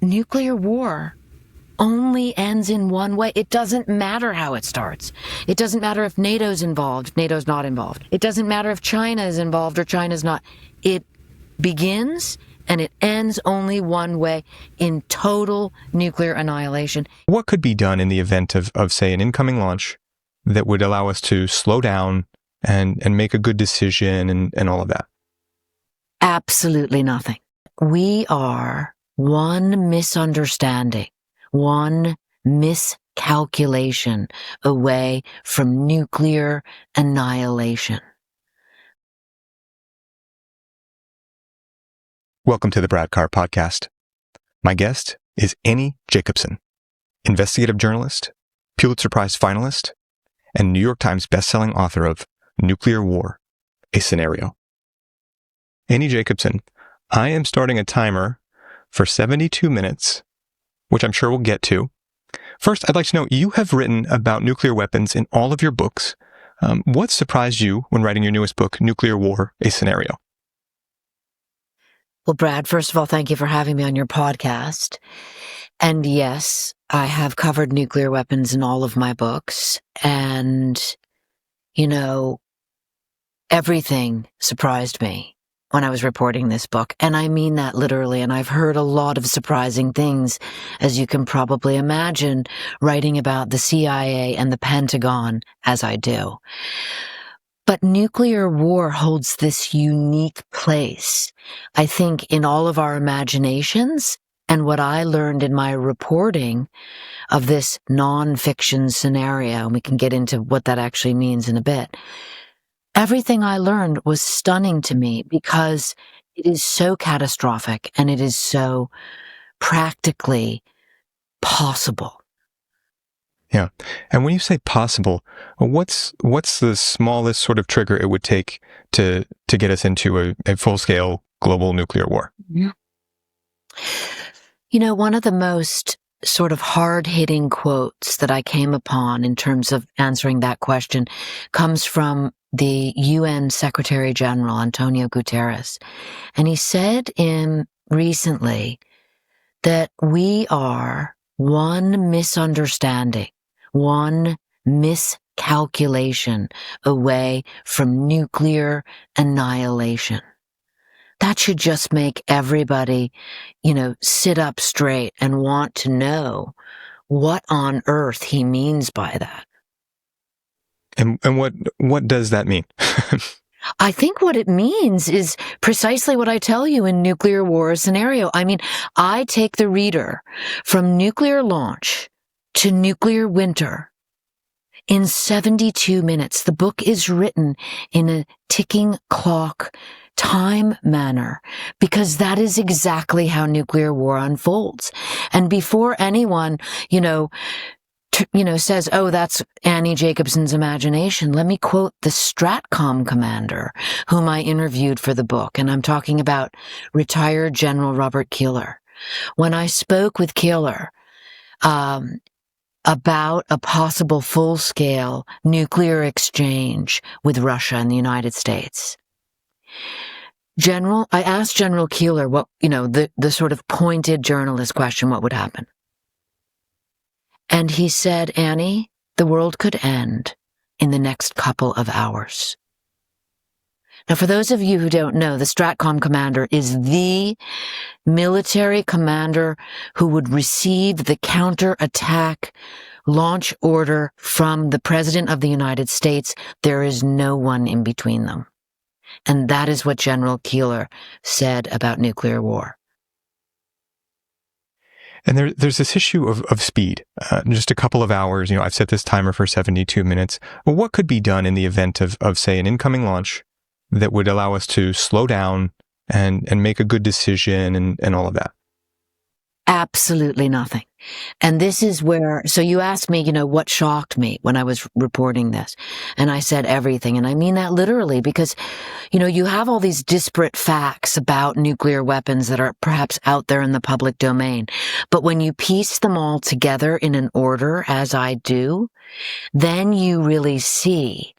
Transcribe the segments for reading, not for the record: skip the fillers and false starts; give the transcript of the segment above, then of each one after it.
nuclear war only ends in one way. It doesn't matter how it starts. It doesn't matter if NATO's involved, if NATO's not involved. It doesn't matter if China is involved or China's not. It begins and it ends only one way, in total nuclear annihilation. What could be done in the event of say, an incoming launch that would allow us to slow down and make a good decision and all of that? Absolutely nothing. We are one misunderstanding, one miscalculation away from nuclear annihilation. Welcome to the Brad Carr Podcast. My guest is Annie Jacobsen, investigative journalist, Pulitzer Prize finalist, and New York Times bestselling author of Nuclear War, a Scenario. Annie Jacobsen, I am starting a timer for 72 minutes, which I'm sure we'll get to. First, I'd like to know, you have written about nuclear weapons in all of your books. What surprised you when writing your newest book, Nuclear War, a Scenario? Well, Brad, first of all, thank you for having me on your podcast. And yes, I have covered nuclear weapons in all of my books. And, everything surprised me when I was reporting this book. And I mean that literally. And I've heard a lot of surprising things, as you can probably imagine, writing about the CIA and the Pentagon as I do. But nuclear war holds this unique place, I think, in all of our imaginations. And what I learned in my reporting of this nonfiction scenario, and we can get into what that actually means in a bit, everything I learned was stunning to me because it is so catastrophic and it is so practically possible. Yeah. And when you say possible, what's the smallest sort of trigger it would take to get us into a full-scale global nuclear war? Yeah. One of the most sort of hard-hitting quotes that I came upon in terms of answering that question comes from the UN Secretary General, Antonio Guterres. And he said recently that we are one misunderstanding, one miscalculation away from nuclear annihilation. That should just make everybody, sit up straight and want to know what on earth he means by that. And what does that mean? I think what it means is precisely what I tell you in Nuclear War Scenario. I mean, I take the reader from nuclear launch to nuclear winter in 72 minutes. The book is written in a ticking clock time manner because that is exactly how nuclear war unfolds. And before anyone, says, oh, that's Annie Jacobsen's imagination, let me quote the STRATCOM commander whom I interviewed for the book. And I'm talking about retired General Robert Keeler. When I spoke with Keeler about a possible full-scale nuclear exchange with Russia and the United States, I asked General Keeler what, the sort of pointed journalist question, what would happen? And he said, Annie, the world could end in the next couple of hours. Now, for those of you who don't know, the STRATCOM commander is the military commander who would receive the counterattack launch order from the President of the United States. There is no one in between them. And that is what General Keeler said about nuclear war. And there's this issue of speed. Just a couple of hours, I've set this timer for 72 minutes. Well, what could be done in the event of say, an incoming launch that would allow us to slow down and make a good decision and all of that? Absolutely nothing. And this is where, so you asked me, what shocked me when I was reporting this. And I said everything. And I mean that literally because, you have all these disparate facts about nuclear weapons that are perhaps out there in the public domain. But when you piece them all together in an order, as I do, then you really see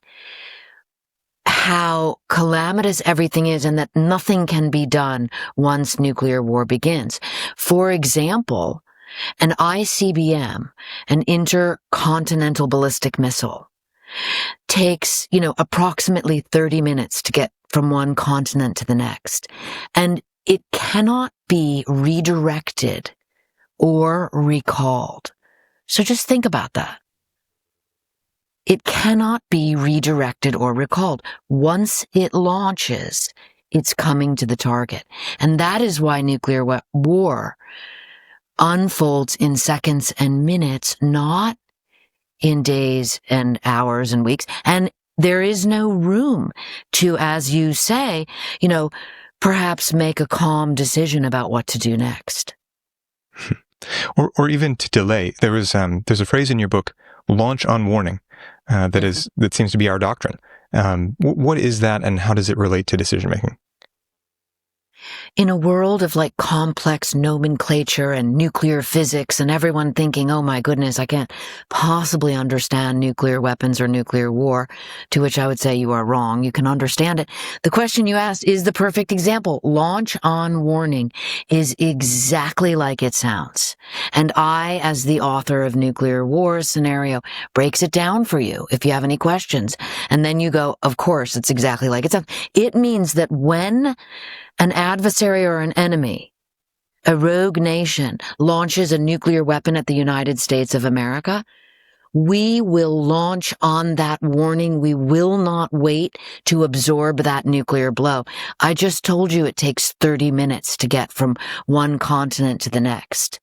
how calamitous everything is and that nothing can be done once nuclear war begins. For example, an ICBM, an intercontinental ballistic missile, takes, approximately 30 minutes to get from one continent to the next. And it cannot be redirected or recalled. So just think about that. It cannot be redirected or recalled. Once it launches, it's coming to the target. And that is why nuclear war unfolds in seconds and minutes, not in days and hours and weeks. And there is no room to, as you say, perhaps make a calm decision about what to do next. Or even to delay. There's a phrase in your book, launch on warning, that seems to be our doctrine. What is that, and how does it relate to decision making? In a world of complex nomenclature and nuclear physics and everyone thinking, oh my goodness, I can't possibly understand nuclear weapons or nuclear war, to which I would say you are wrong. You can understand it. The question you asked is the perfect example. Launch on warning is exactly like it sounds. And I, as the author of Nuclear War Scenario, breaks it down for you if you have any questions. And then you go, of course, it's exactly like it sounds. It means that when an adversary or an enemy, a rogue nation, launches a nuclear weapon at the United States of America, we will launch on that warning. We will not wait to absorb that nuclear blow. I just told you it takes 30 minutes to get from one continent to the next.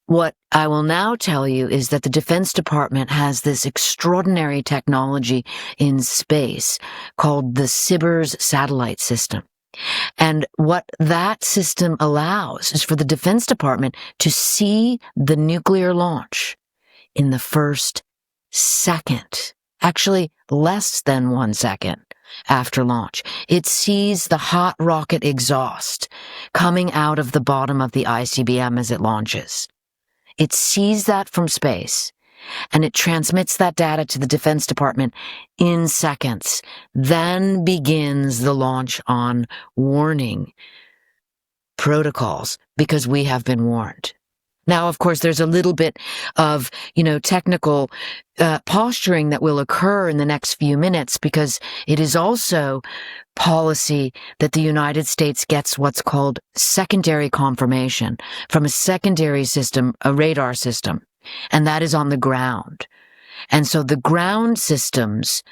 What I will now tell you is that the Defense Department has this extraordinary technology in space called the SBIRS satellite system. And what that system allows is for the Defense Department to see the nuclear launch in the first second, actually less than 1 second after launch. It sees the hot rocket exhaust coming out of the bottom of the ICBM as it launches. It sees that from space, and it transmits that data to the Defense Department in seconds. Then begins the launch on warning protocols, because we have been warned. Now, of course, there's a little bit of, technical posturing that will occur in the next few minutes, because it is also policy that the United States gets what's called secondary confirmation from a secondary system, a radar system, and that is on the ground. And so the ground systems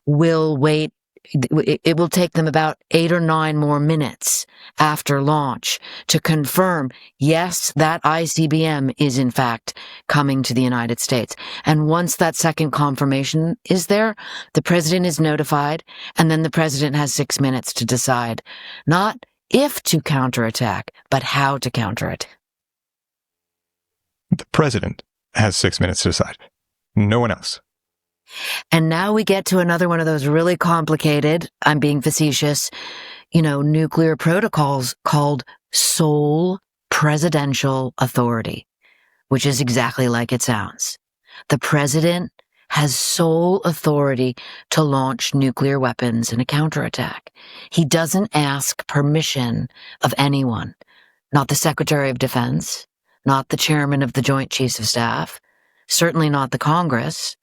will wait. It will take them about 8 or 9 more minutes after launch to confirm, yes, that ICBM is in fact coming to the United States. And once that second confirmation is there, the president is notified, and then the president has 6 minutes to decide not if to counterattack, but how to counterattack. The president has 6 minutes to decide. No one else. And now we get to another one of those really complicated, I'm being facetious, nuclear protocols called sole presidential authority, which is exactly like it sounds. The president has sole authority to launch nuclear weapons in a counterattack. He doesn't ask permission of anyone, not the Secretary of Defense, not the chairman of the Joint Chiefs of Staff, certainly not the Congress.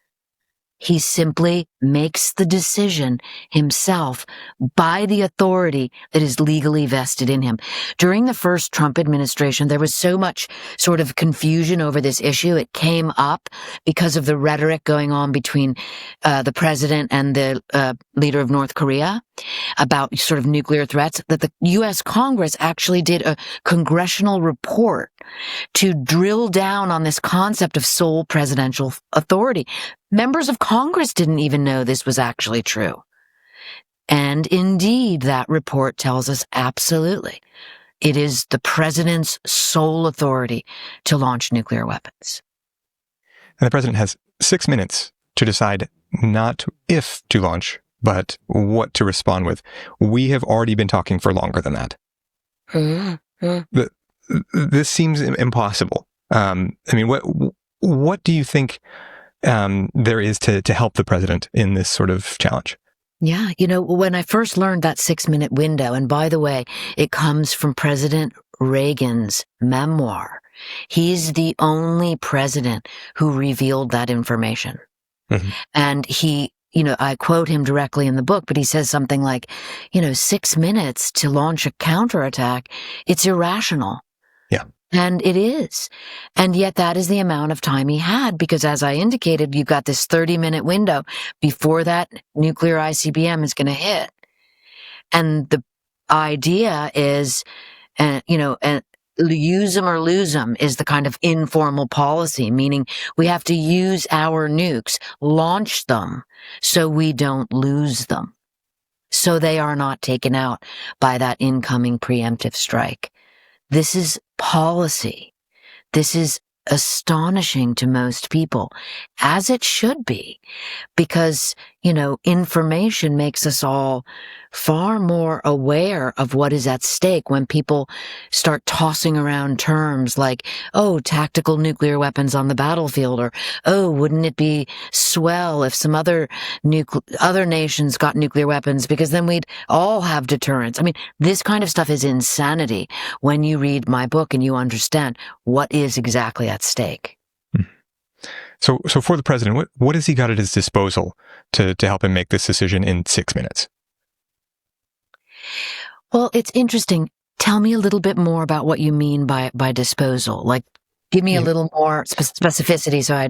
He simply makes the decision himself by the authority that is legally vested in him. During the first Trump administration, there was so much sort of confusion over this issue. It came up because of the rhetoric going on between the president and the leader of North Korea about sort of nuclear threats, that the U.S. Congress actually did a congressional report to drill down on this concept of sole presidential authority. Members of Congress didn't even know this was actually true. And indeed, that report tells us absolutely it is the president's sole authority to launch nuclear weapons. And the president has 6 minutes to decide not if to launch, but what to respond with. We have already been talking for longer than that. This seems impossible. What do you think there is to help the president in this sort of challenge? Yeah. When I first learned that 6-minute window, and by the way, it comes from President Reagan's memoir. He's the only president who revealed that information. Mm-hmm. And I quote him directly in the book, but he says something like, 6 minutes to launch a counterattack, it's irrational. Yeah. And it is. And yet that is the amount of time he had, because as I indicated, you've got this 30-minute window before that nuclear ICBM is going to hit. And the idea is, and use them or lose them is the kind of informal policy, meaning we have to use our nukes, launch them so we don't lose them, so they are not taken out by that incoming preemptive strike. This is policy. This is astonishing to most people, as it should be, because, information makes us all far more aware of what is at stake when people start tossing around terms like, oh, tactical nuclear weapons on the battlefield, or, oh, wouldn't it be swell if some other nations got nuclear weapons, because then we'd all have deterrence. I mean, this kind of stuff is insanity when you read my book and you understand what is exactly at stake. So for the president, what has he got at his disposal to help him make this decision in 6 minutes? Well, it's interesting. Tell me a little bit more about what you mean by disposal. Like, give me a little more specificity so I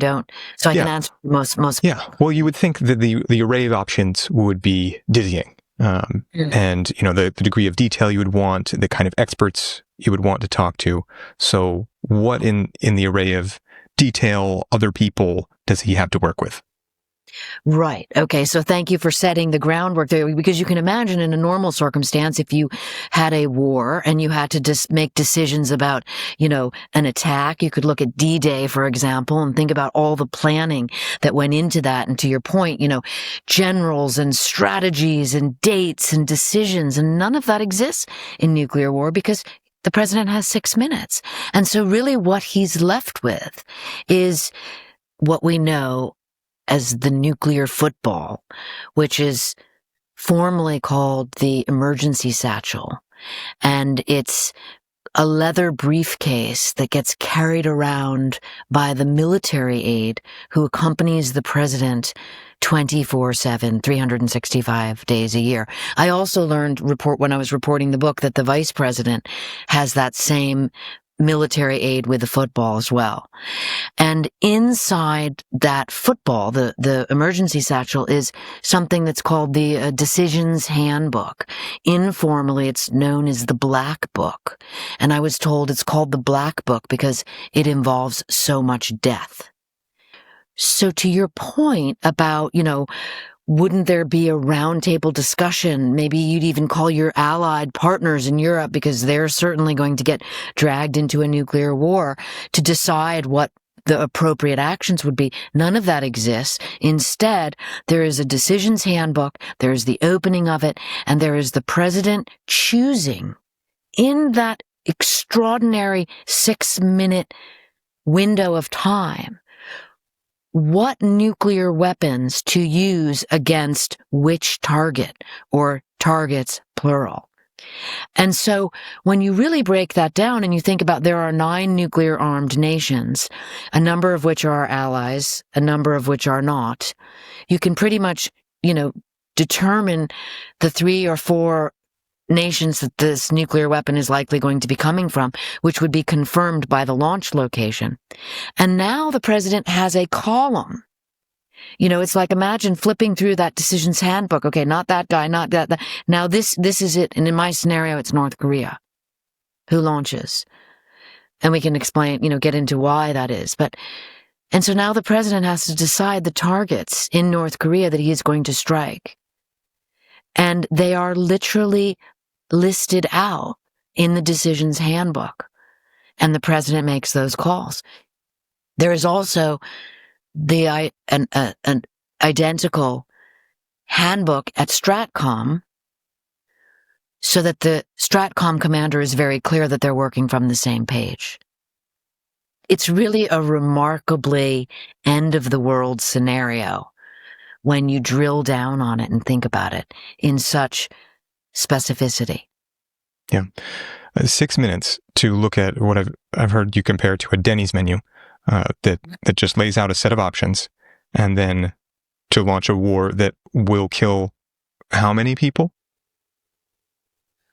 can answer most. Yeah. Well, you would think that the array of options would be dizzying. And, the degree of detail you would want, the kind of experts you would want to talk to. So what in the array of detail, other people does he have to work with? Right. Okay. So thank you for setting the groundwork there, because you can imagine in a normal circumstance, if you had a war and you had to make decisions about, an attack, you could look at D-Day, for example, and think about all the planning that went into that. And to your point, generals and strategies and dates and decisions, and none of that exists in nuclear war because the president has 6 minutes. And so really what he's left with is what we know as the nuclear football, which is formally called the emergency satchel. And it's a leather briefcase that gets carried around by the military aide who accompanies the president 24/7, 365 days a year. I also learned when I was reporting the book that the vice president has that same military aide with the football as well. And inside that football, the emergency satchel, is something that's called the Decisions Handbook. Informally, it's known as the Black Book. And I was told it's called the Black Book because it involves so much death. So to your point about, wouldn't there be a roundtable discussion? Maybe you'd even call your allied partners in Europe, because they're certainly going to get dragged into a nuclear war, to decide what the appropriate actions would be. None of that exists. Instead, there is a decisions handbook, there is the opening of it, and there is the president choosing in that extraordinary 6-minute window of time what nuclear weapons to use against which target, or targets, plural. And so when you really break that down and you think about, there are 9 nuclear-armed nations, a number of which are our allies, a number of which are not, you can pretty much, determine the 3 or 4 nations that this nuclear weapon is likely going to be coming from, which would be confirmed by the launch location. And now the president has a column. It's like, imagine flipping through that decisions handbook. Okay, not that guy, not that. Now this is it. And in my scenario, it's North Korea who launches. And we can explain, get into why that is. And so now the president has to decide the targets in North Korea that he is going to strike. And they are literally listed out in the decisions handbook, and the president makes those calls. There is also an identical handbook at Stratcom, so that the Stratcom commander is very clear that they're working from the same page. It's really a remarkably end-of-the-world scenario when you drill down on it and think about it in such specificity. Yeah. 6 minutes to look at what I've heard you compare to a Denny's menu that just lays out a set of options, and then to launch a war that will kill how many people?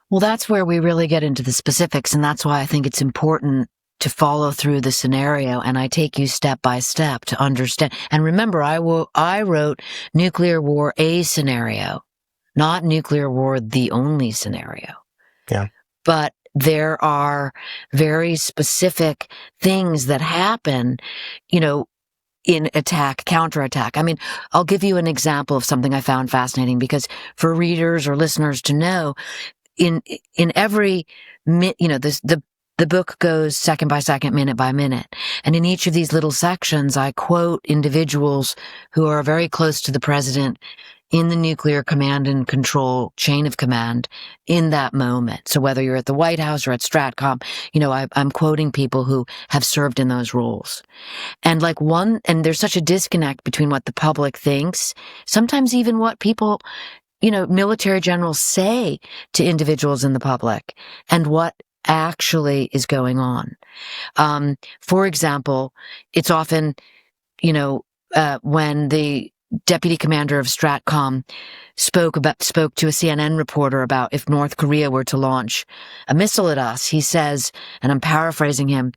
Well, that's where we really get into the specifics, and that's why I think it's important to follow through the scenario, and I take you step by step to understand. And remember, I wrote nuclear war a scenario, not nuclear war the only scenario. Yeah. But there are very specific things that happen, in attack, counterattack. I mean, I'll give you an example of something I found fascinating, because for readers or listeners to know, in every, the book goes second by second, minute by minute. And in each of these little sections, I quote individuals who are very close to the president in the nuclear command and control chain of command in that moment. So whether you're at the White House or at Stratcom, I'm quoting people who have served in those roles. And and there's such a disconnect between what the public thinks, sometimes even what people, military generals say to individuals in the public, and what actually is going on. For example, it's often, when the deputy commander of Stratcom spoke to a CNN reporter about if North Korea were to launch a missile at us, he says, and I'm paraphrasing him,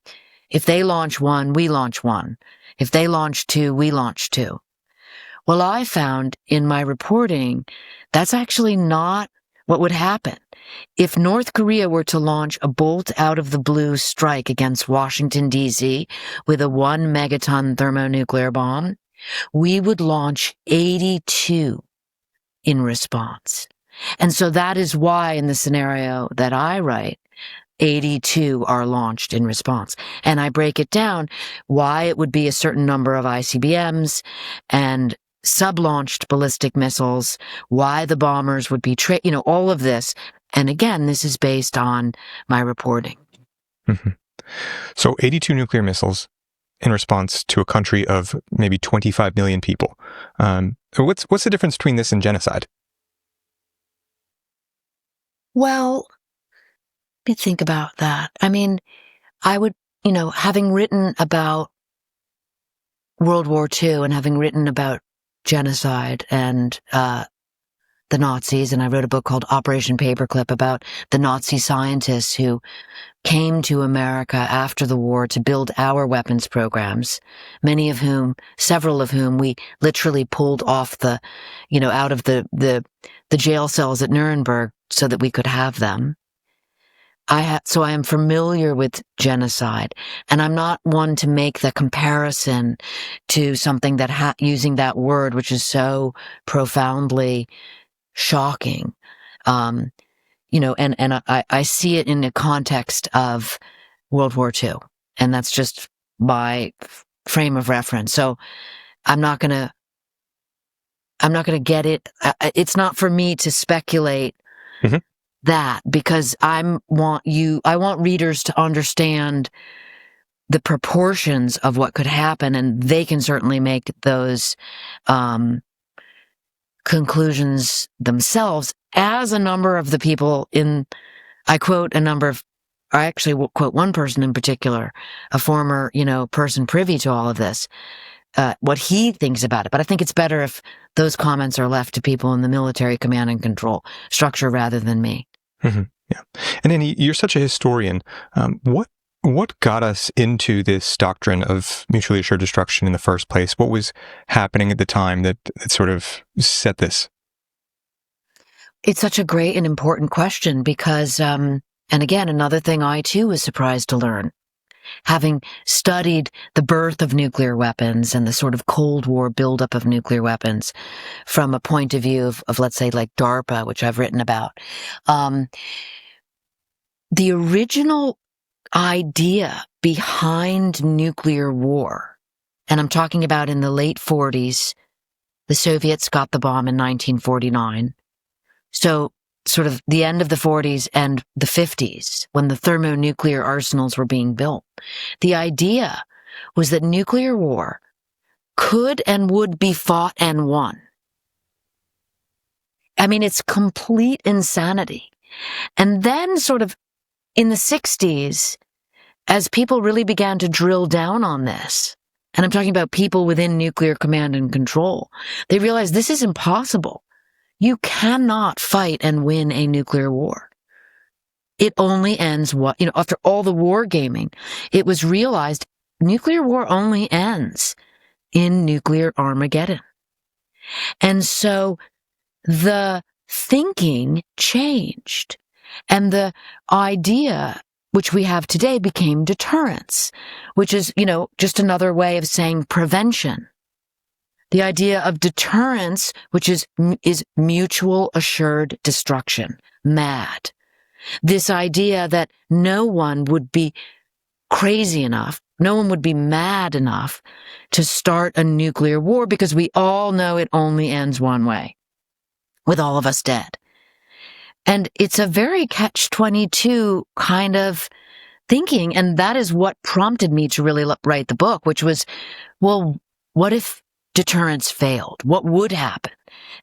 if they launch one, we launch one. If they launch two, we launch two. Well, I found in my reporting that's actually not what would happen. If North Korea were to launch a bolt-out-of-the-blue strike against Washington, D.C. with a 1 megaton thermonuclear bomb, we would launch 82 in response. And so that is why in the scenario that I write, 82 are launched in response. And I break it down why it would be a certain number of ICBMs and sub-launched ballistic missiles, why the bombers would be, all of this. And again, this is based on my reporting. Mm-hmm. So 82 nuclear missiles in response to a country of maybe 25 million people. What's the difference between this and genocide? Well, let me think about that. I mean, I would, having written about World War II and having written about genocide and the Nazis, and I wrote a book called Operation Paperclip about the Nazi scientists who came to America after the war to build our weapons programs, several of whom we literally pulled off out of the jail cells at Nuremberg so that we could have them. So I am familiar with genocide, and I'm not one to make the comparison to something that using that word, which is so profoundly shocking. And I see it in the context of World War II, and that's just my frame of reference. So I'm not gonna get it. It's not for me to speculate that, because I want readers to understand the proportions of what could happen, and they can certainly make those conclusions themselves, as a number of the people I actually will quote one person in particular, a former, person privy to all of this, what he thinks about it. But I think it's better if those comments are left to people in the military command and control structure rather than me. Mm-hmm. Yeah. And Annie, you're such a historian. What got us into this doctrine of mutually assured destruction in the first place? What was happening at the time that sort of set this? It's such a great and important question because, and again, another thing I too was surprised to learn, having studied the birth of nuclear weapons and the sort of Cold War buildup of nuclear weapons from a point of view of let's say, like DARPA, which I've written about. The original idea behind nuclear war, and I'm talking about in the late 40s, the Soviets got the bomb in 1949. So sort of the end of the 40s and the 50s, when the thermonuclear arsenals were being built. The idea was that nuclear war could and would be fought and won I mean, it's complete insanity. And then sort of in the 60s, as people really began to drill down on this, and I'm talking about people within nuclear command and control, they realized this is impossible. You cannot fight and win a nuclear war. It only ends after all the war gaming, it was realized nuclear war only ends in nuclear Armageddon. And so the thinking changed, and the idea which we have today became deterrence, which is, just another way of saying prevention. The idea of deterrence, which is mutual assured destruction, MAD. This idea that no one would be crazy enough, no one would be mad enough to start a nuclear war because we all know it only ends one way, with all of us dead. And it's a very catch-22 kind of thinking, and that is what prompted me to really write the book, which was, well, what if deterrence failed? What would happen?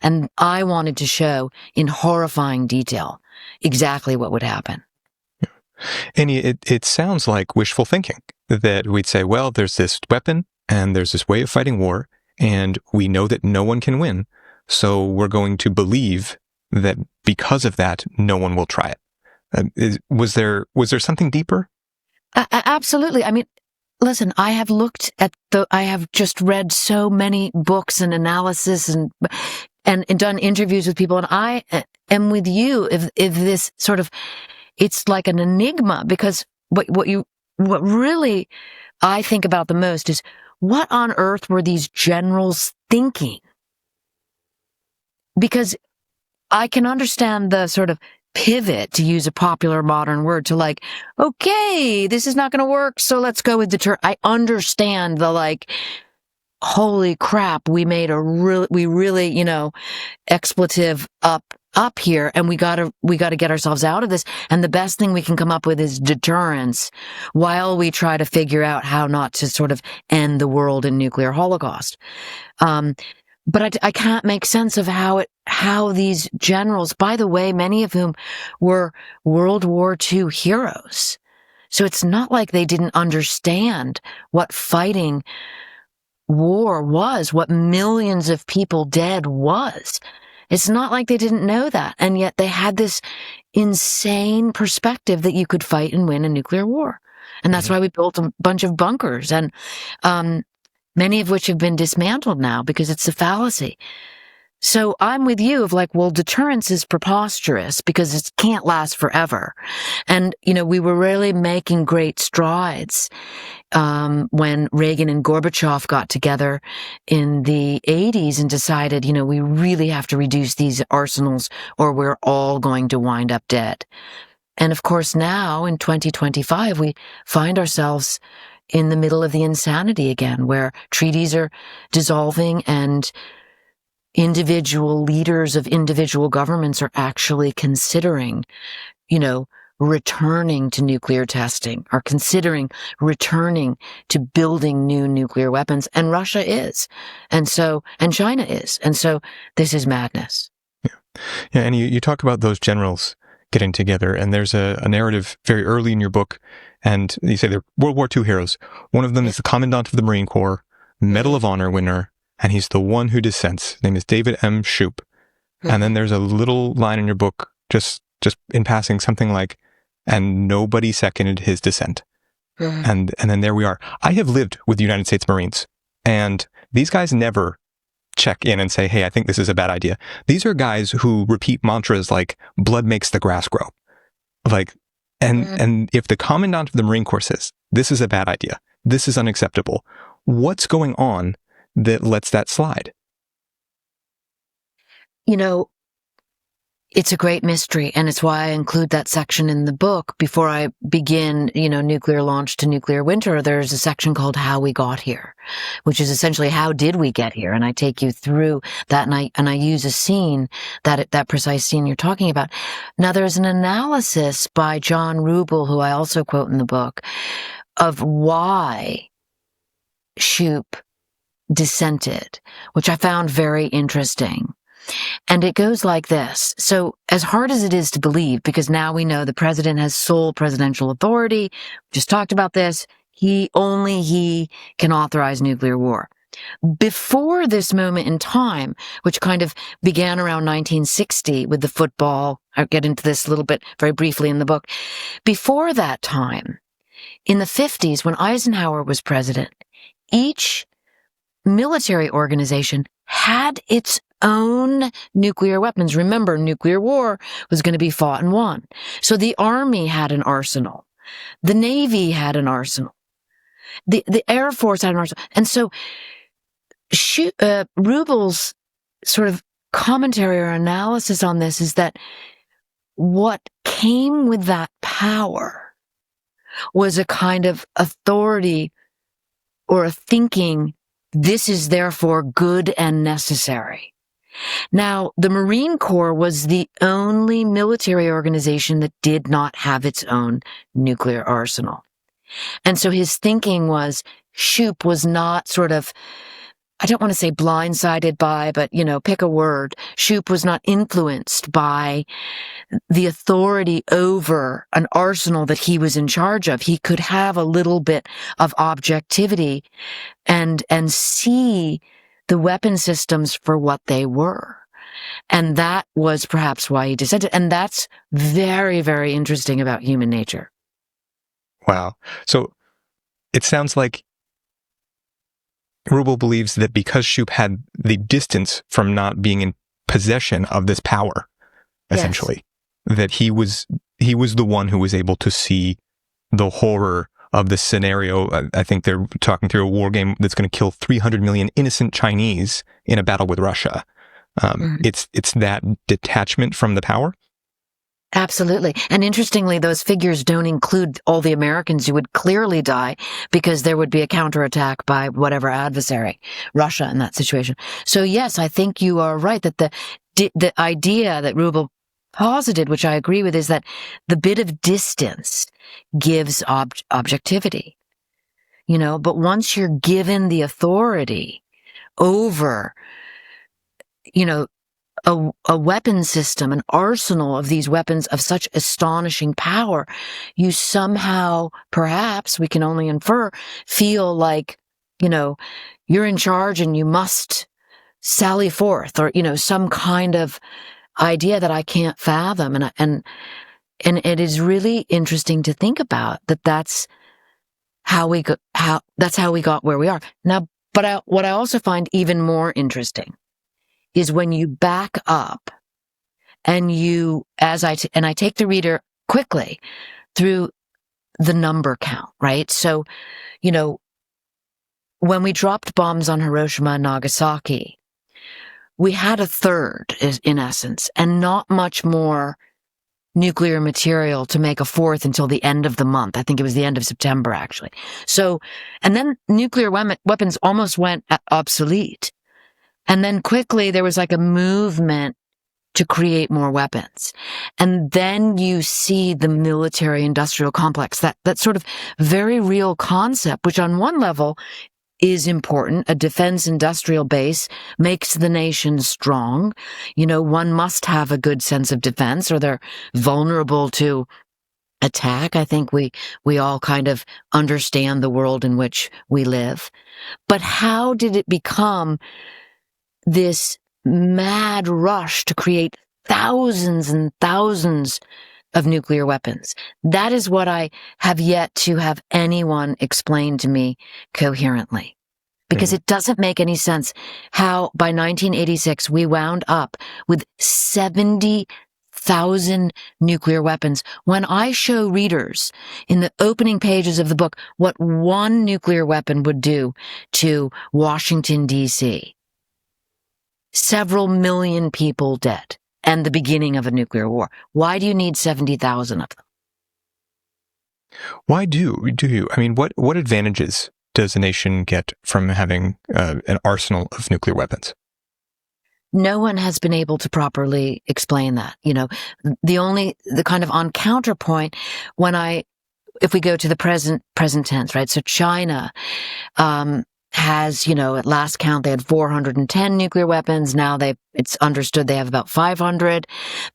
And I wanted to show in horrifying detail exactly what would happen. And it sounds like wishful thinking, that we'd say, well, there's this weapon and there's this way of fighting war, and we know that no one can win, so we're going to believe that because of that, no one will try it. Was there something deeper? Absolutely. I mean, listen, I have just read so many books and analysis and done interviews with people, and I am with you if this sort of, it's like an enigma, because what really I think about the most is, what on earth were these generals thinking? Because I can understand the sort of pivot, to use a popular modern word, to like, okay, this is not going to work, so let's go with deterrence. I understand the holy crap, we made we really, expletive up here, and we gotta get ourselves out of this. And the best thing we can come up with is deterrence, while we try to figure out how not to sort of end the world in nuclear holocaust. But I can't make sense of how these generals, by the way, many of whom were World War II heroes. So it's not like they didn't understand what fighting war was, what millions of people dead was. It's not like they didn't know that. And yet they had this insane perspective that you could fight and win a nuclear war. And that's why we built a bunch of bunkers, and many of which have been dismantled now because it's a fallacy. So I'm with you of well, deterrence is preposterous because it can't last forever. And, we were really making great strides when Reagan and Gorbachev got together in the 80s and decided, we really have to reduce these arsenals or we're all going to wind up dead. And of course, now in 2025, we find ourselves in the middle of the insanity again, where treaties are dissolving and individual leaders of individual governments are actually considering, returning to nuclear testing, are considering returning to building new nuclear weapons. And Russia is. And China is. And so this is madness. Yeah. And you talk about those generals getting together, and there's a narrative very early in your book, and you say they're World War II heroes. One of them is the Commandant of the Marine Corps, Medal of Honor winner, and he's the one who dissents. His name is David M. Shoup. And then there's a little line in your book, just in passing, something like, and nobody seconded his dissent. And then there we are. I have lived with the United States Marines, and these guys never check in and say, hey, I think this is a bad idea. These are guys who repeat mantras like, blood makes the grass grow. And if the Commandant of the Marine Corps says, this is a bad idea, this is unacceptable, what's going on that lets that slide? It's a great mystery, and it's why I include that section in the book. Before I begin, nuclear launch to nuclear winter, there's a section called How We Got Here, which is essentially how did we get here? And I take you through that, and I use a scene, that precise scene you're talking about. Now, there's an analysis by John Rubel, who I also quote in the book, of why Shoup dissented, which I found very interesting. And it goes like this. So as hard as it is to believe, because now we know the president has sole presidential authority, just talked about this, only he can authorize nuclear war. Before this moment in time, which kind of began around 1960 with the football, I'll get into this a little bit very briefly in the book. Before that time, in the 50s, when Eisenhower was president, each military organization had its own nuclear weapons. Remember, nuclear war was going to be fought and won. So the Army had an arsenal. The Navy had an arsenal. The Air Force had an arsenal. And so Rubel's sort of commentary or analysis on this is that what came with that power was a kind of authority or a thinking, this is therefore good and necessary. Now, the Marine Corps was the only military organization that did not have its own nuclear arsenal. And so his thinking was, Shoup was not sort of, I don't want to say blindsided by, but, pick a word. Shoup was not influenced by the authority over an arsenal that he was in charge of. He could have a little bit of objectivity and see the weapon systems for what they were. And that was perhaps why he dissented. And that's very, very interesting about human nature. Wow. So it sounds like Rubel believes that because Shoup had the distance from not being in possession of this power, essentially, that he was the one who was able to see the horror of the scenario. I think they're talking through a war game that's going to kill 300 million innocent Chinese in a battle with Russia. It's that detachment from the power. Absolutely. And interestingly, those figures don't include all the Americans who would clearly die because there would be a counterattack by whatever adversary, Russia in that situation. So yes, I think you are right that the idea that Rubel posited, which I agree with, is that the bit of distance gives objectivity, but once you're given the authority over, a weapon system, an arsenal of these weapons of such astonishing power, you somehow, perhaps, we can only infer, feel like, you're in charge and you must sally forth, or, some kind of idea that I can't fathom. And it is really interesting to think about that that's how we got where we are. Now, but what I also find even more interesting is when you back up and I take the reader quickly through the number count, right? So, when we dropped bombs on Hiroshima and Nagasaki, we had a third, in essence, and not much more nuclear material to make a fourth until the end of the month. I think it was the end of September, actually. So, and then nuclear weapons almost went obsolete. And then quickly there was like a movement to create more weapons. And then you see the military industrial complex, that sort of very real concept, which on one level is important. A defense industrial base makes the nation strong. One must have a good sense of defense or they're vulnerable to attack. I think we all kind of understand the world in which we live. But how did it become this mad rush to create thousands and thousands of nuclear weapons? That is what I have yet to have anyone explain to me coherently. Because it doesn't make any sense how by 1986 we wound up with 70,000 nuclear weapons. When I show readers in the opening pages of the book what one nuclear weapon would do to Washington, D.C., several million people dead, and the beginning of a nuclear war. Why do you need 70,000 of them? Why do you? I mean, what advantages does a nation get from having an arsenal of nuclear weapons? No one has been able to properly explain that. The kind of on counterpoint, if we go to the present tense, right? So China, has, at last count, they had 410 nuclear weapons. Now it's understood they have about 500.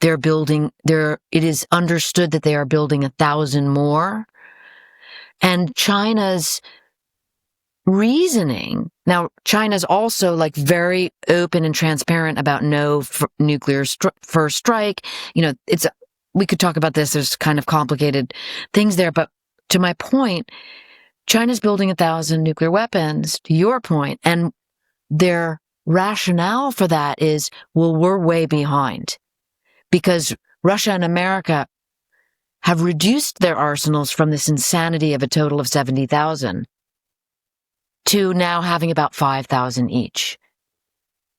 It is understood that they are building 1,000 more. And China's reasoning, now China's also very open and transparent about no nuclear first strike. We could talk about this. There's kind of complicated things there, but to my point, China's building 1,000 nuclear weapons, to your point, and their rationale for that is, well, we're way behind because Russia and America have reduced their arsenals from this insanity of a total of 70,000 to now having about 5,000 each.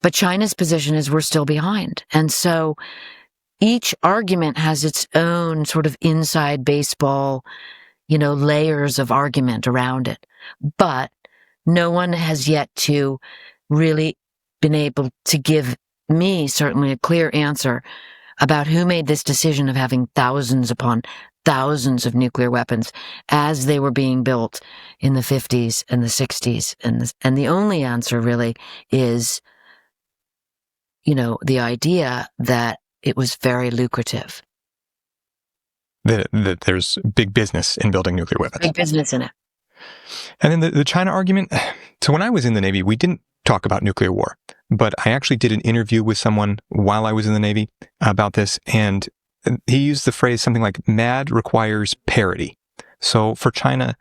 But China's position is we're still behind. And so each argument has its own sort of inside baseball layers of argument around it. But no one has yet to really been able to give me certainly a clear answer about who made this decision of having thousands upon thousands of nuclear weapons as they were being built in the 50s and the 60s. And the only answer really is, the idea that it was very lucrative. That there's big business in building nuclear weapons. Big business in it. And then the China argument. So when I was in the Navy, we didn't talk about nuclear war, but I actually did an interview with someone while I was in the Navy about this, and he used the phrase something like "mad requires parity." So for China,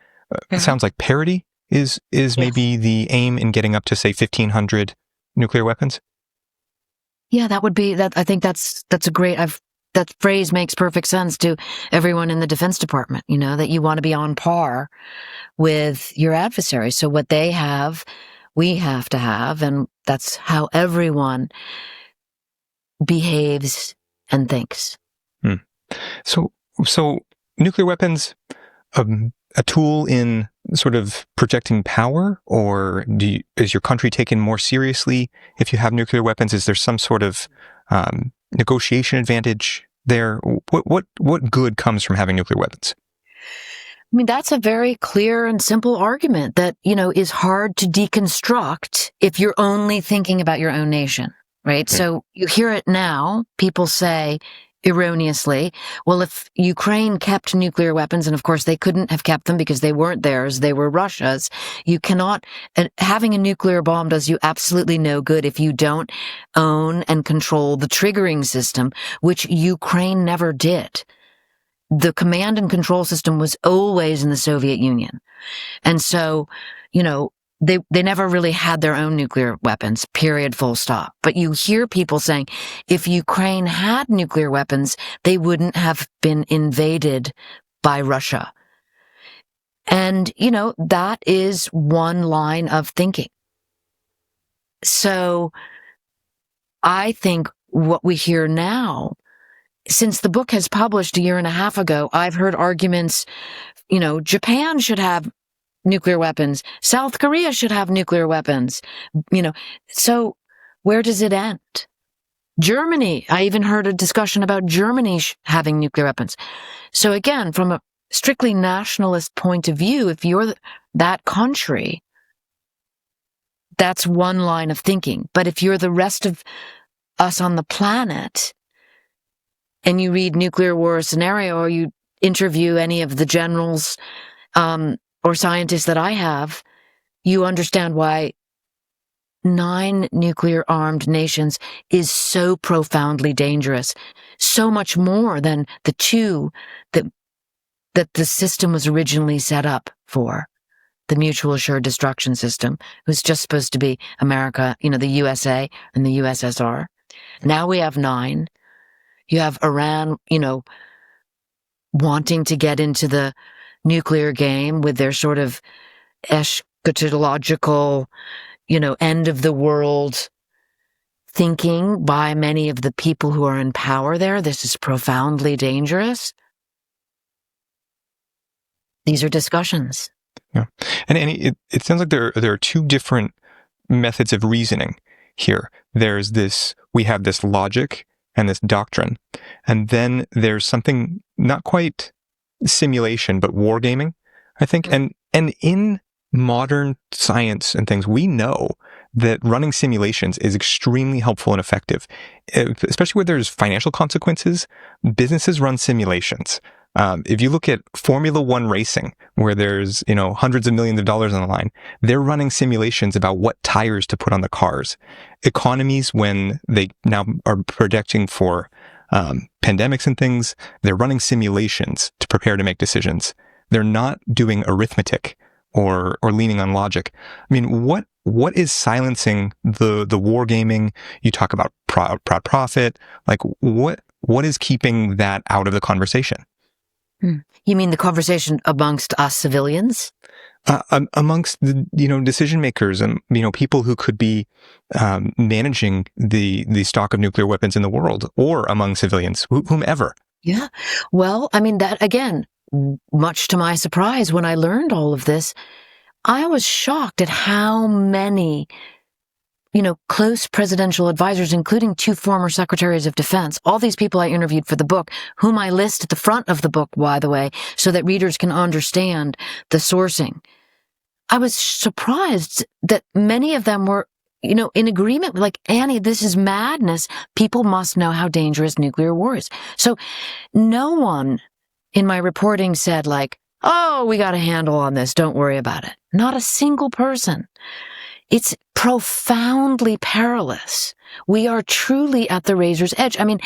it sounds like parity is maybe the aim in getting up to, say, 1,500 nuclear weapons. Yeah, that would be that. I think that's a great. That phrase makes perfect sense to everyone in the Defense Department, that you want to be on par with your adversary. So what they have, we have to have, and that's how everyone behaves and thinks. So nuclear weapons, a tool in sort of projecting power, or is your country taken more seriously if you have nuclear weapons? Is there some sort of negotiation advantage there? What good comes from having nuclear weapons? I mean, that's a very clear and simple argument that, is hard to deconstruct if you're only thinking about your own nation, right? Yeah. So you hear it now, people say erroneously, well, if Ukraine kept nuclear weapons, and of course they couldn't have kept them because they weren't theirs, they were Russia's, having a nuclear bomb does you absolutely no good if you don't own and control the triggering system, which Ukraine never did. The command and control system was always in the Soviet Union. And so, they never really had their own nuclear weapons, period, full stop. But you hear people saying, if Ukraine had nuclear weapons, they wouldn't have been invaded by Russia. And, that is one line of thinking. So I think what we hear now, since the book has published a year and a half ago, I've heard arguments, Japan should have nuclear weapons. South Korea should have nuclear weapons. So where does it end? Germany, I even heard a discussion about Germany having nuclear weapons. So again, from a strictly nationalist point of view, if you're that country, that's one line of thinking. But if you're the rest of us on the planet, and you read Nuclear War Scenario, or you interview any of the generals or scientists that I have, you understand why 9 nuclear-armed nations is so profoundly dangerous, so much more than the 2 that the system was originally set up for. The Mutual Assured Destruction System was just supposed to be America, the USA and the USSR. Now we have 9. You have Iran, wanting to get into the nuclear game with their sort of eschatological, end of the world thinking by many of the people who are in power there. This is profoundly dangerous. These are discussions. Yeah. And it sounds like there are 2 different methods of reasoning here. We have this logic and this doctrine. And then there's something not quite simulation, but wargaming, I think. And in modern science and things, we know that running simulations is extremely helpful and effective, especially where there's financial consequences. Businesses run simulations. If you look at Formula One racing, where there's, hundreds of millions of dollars on the line, they're running simulations about what tires to put on the cars. Economies, when they now are projecting for pandemics and things, they're running simulations to prepare to make decisions. They're not doing arithmetic or leaning on logic. I mean, what is silencing the wargaming? You talk about proud profit. Like, what is keeping that out of the conversation? You mean the conversation amongst us civilians? Amongst the decision makers and people who could be managing the stock of nuclear weapons in the world, or among civilians, whomever. Yeah. Well, I mean, that again, much to my surprise, when I learned all of this, I was shocked at how many, close presidential advisors, including 2 former secretaries of defense, all these people I interviewed for the book, whom I list at the front of the book, by the way, so that readers can understand the sourcing. I was surprised that many of them were, in agreement, like, Annie, this is madness. People must know how dangerous nuclear war is. So no one in my reporting said, like, oh, we got a handle on this, don't worry about it. Not a single person. It's profoundly perilous. We are truly at the razor's edge. I mean,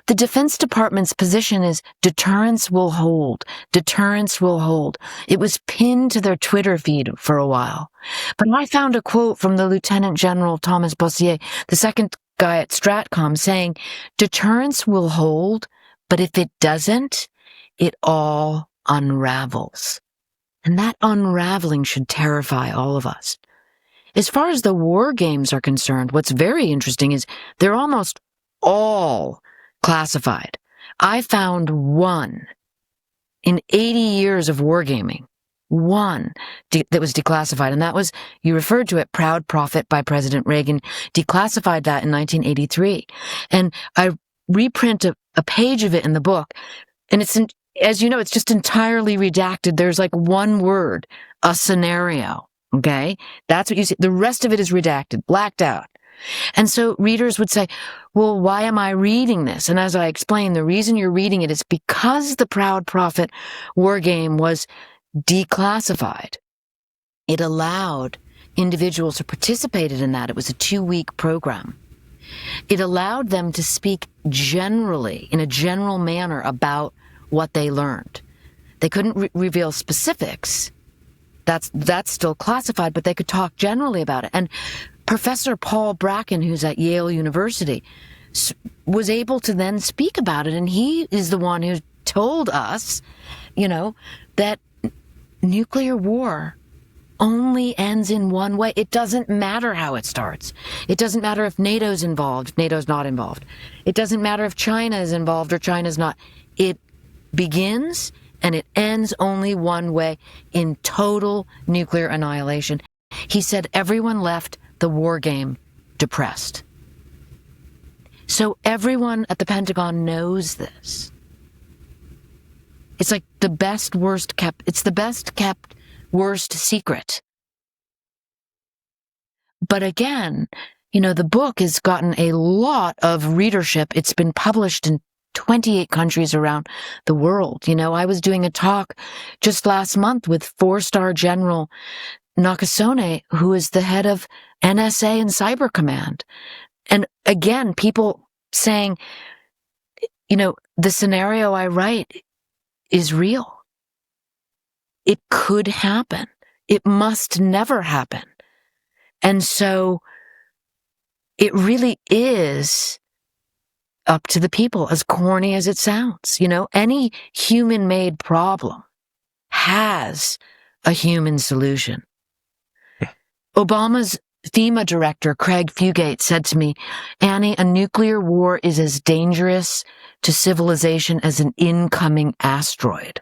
the Defense Department's position is deterrence will hold. Deterrence will hold. It was pinned to their Twitter feed for a while. But I found a quote from the Lieutenant General Thomas Bossier, the second guy at Stratcom, saying, deterrence will hold, but if it doesn't, it all unravels. And that unraveling should terrify all of us. As far as the war games are concerned, what's very interesting is they're almost all classified. I found one in 80 years of wargaming, one that was declassified, and that was, you referred to it, Proud Prophet by President Reagan, declassified that in 1983. And I reprint a page of it in the book, and it's, as you know, it's just entirely redacted. There's like one word, a scenario. Okay? That's what you see. The rest of it is redacted, blacked out. And so readers would say, well, why am I reading this? And as I explained, the reason you're reading it is because the Proud Prophet war game was declassified. It allowed individuals who participated in that. It was a 2-week program. It allowed them to speak generally, in a general manner, about what they learned. They couldn't reveal specifics. That's still classified, but they could talk generally about it. And Professor Paul Bracken, who's at Yale University, was able to then speak about it. And he is the one who told us, that nuclear war only ends in one way. It doesn't matter how it starts. It doesn't matter if NATO's involved, NATO's not involved. It doesn't matter if China is involved or China's not. It begins and it ends only one way, in total nuclear annihilation. He said everyone left the war game depressed. So everyone at the Pentagon knows this. It's like the best kept worst secret. But again, the book has gotten a lot of readership. It's been published in 28 countries around the world. I was doing a talk just last month with 4-star General Nakasone, who is the head of NSA and Cyber Command. And again, people saying, the scenario I write is real. It could happen. It must never happen. And so it really is up to the people, as corny as it sounds. Any human-made problem has a human solution. Obama's FEMA director, Craig Fugate, said to me, Annie, a nuclear war is as dangerous to civilization as an incoming asteroid.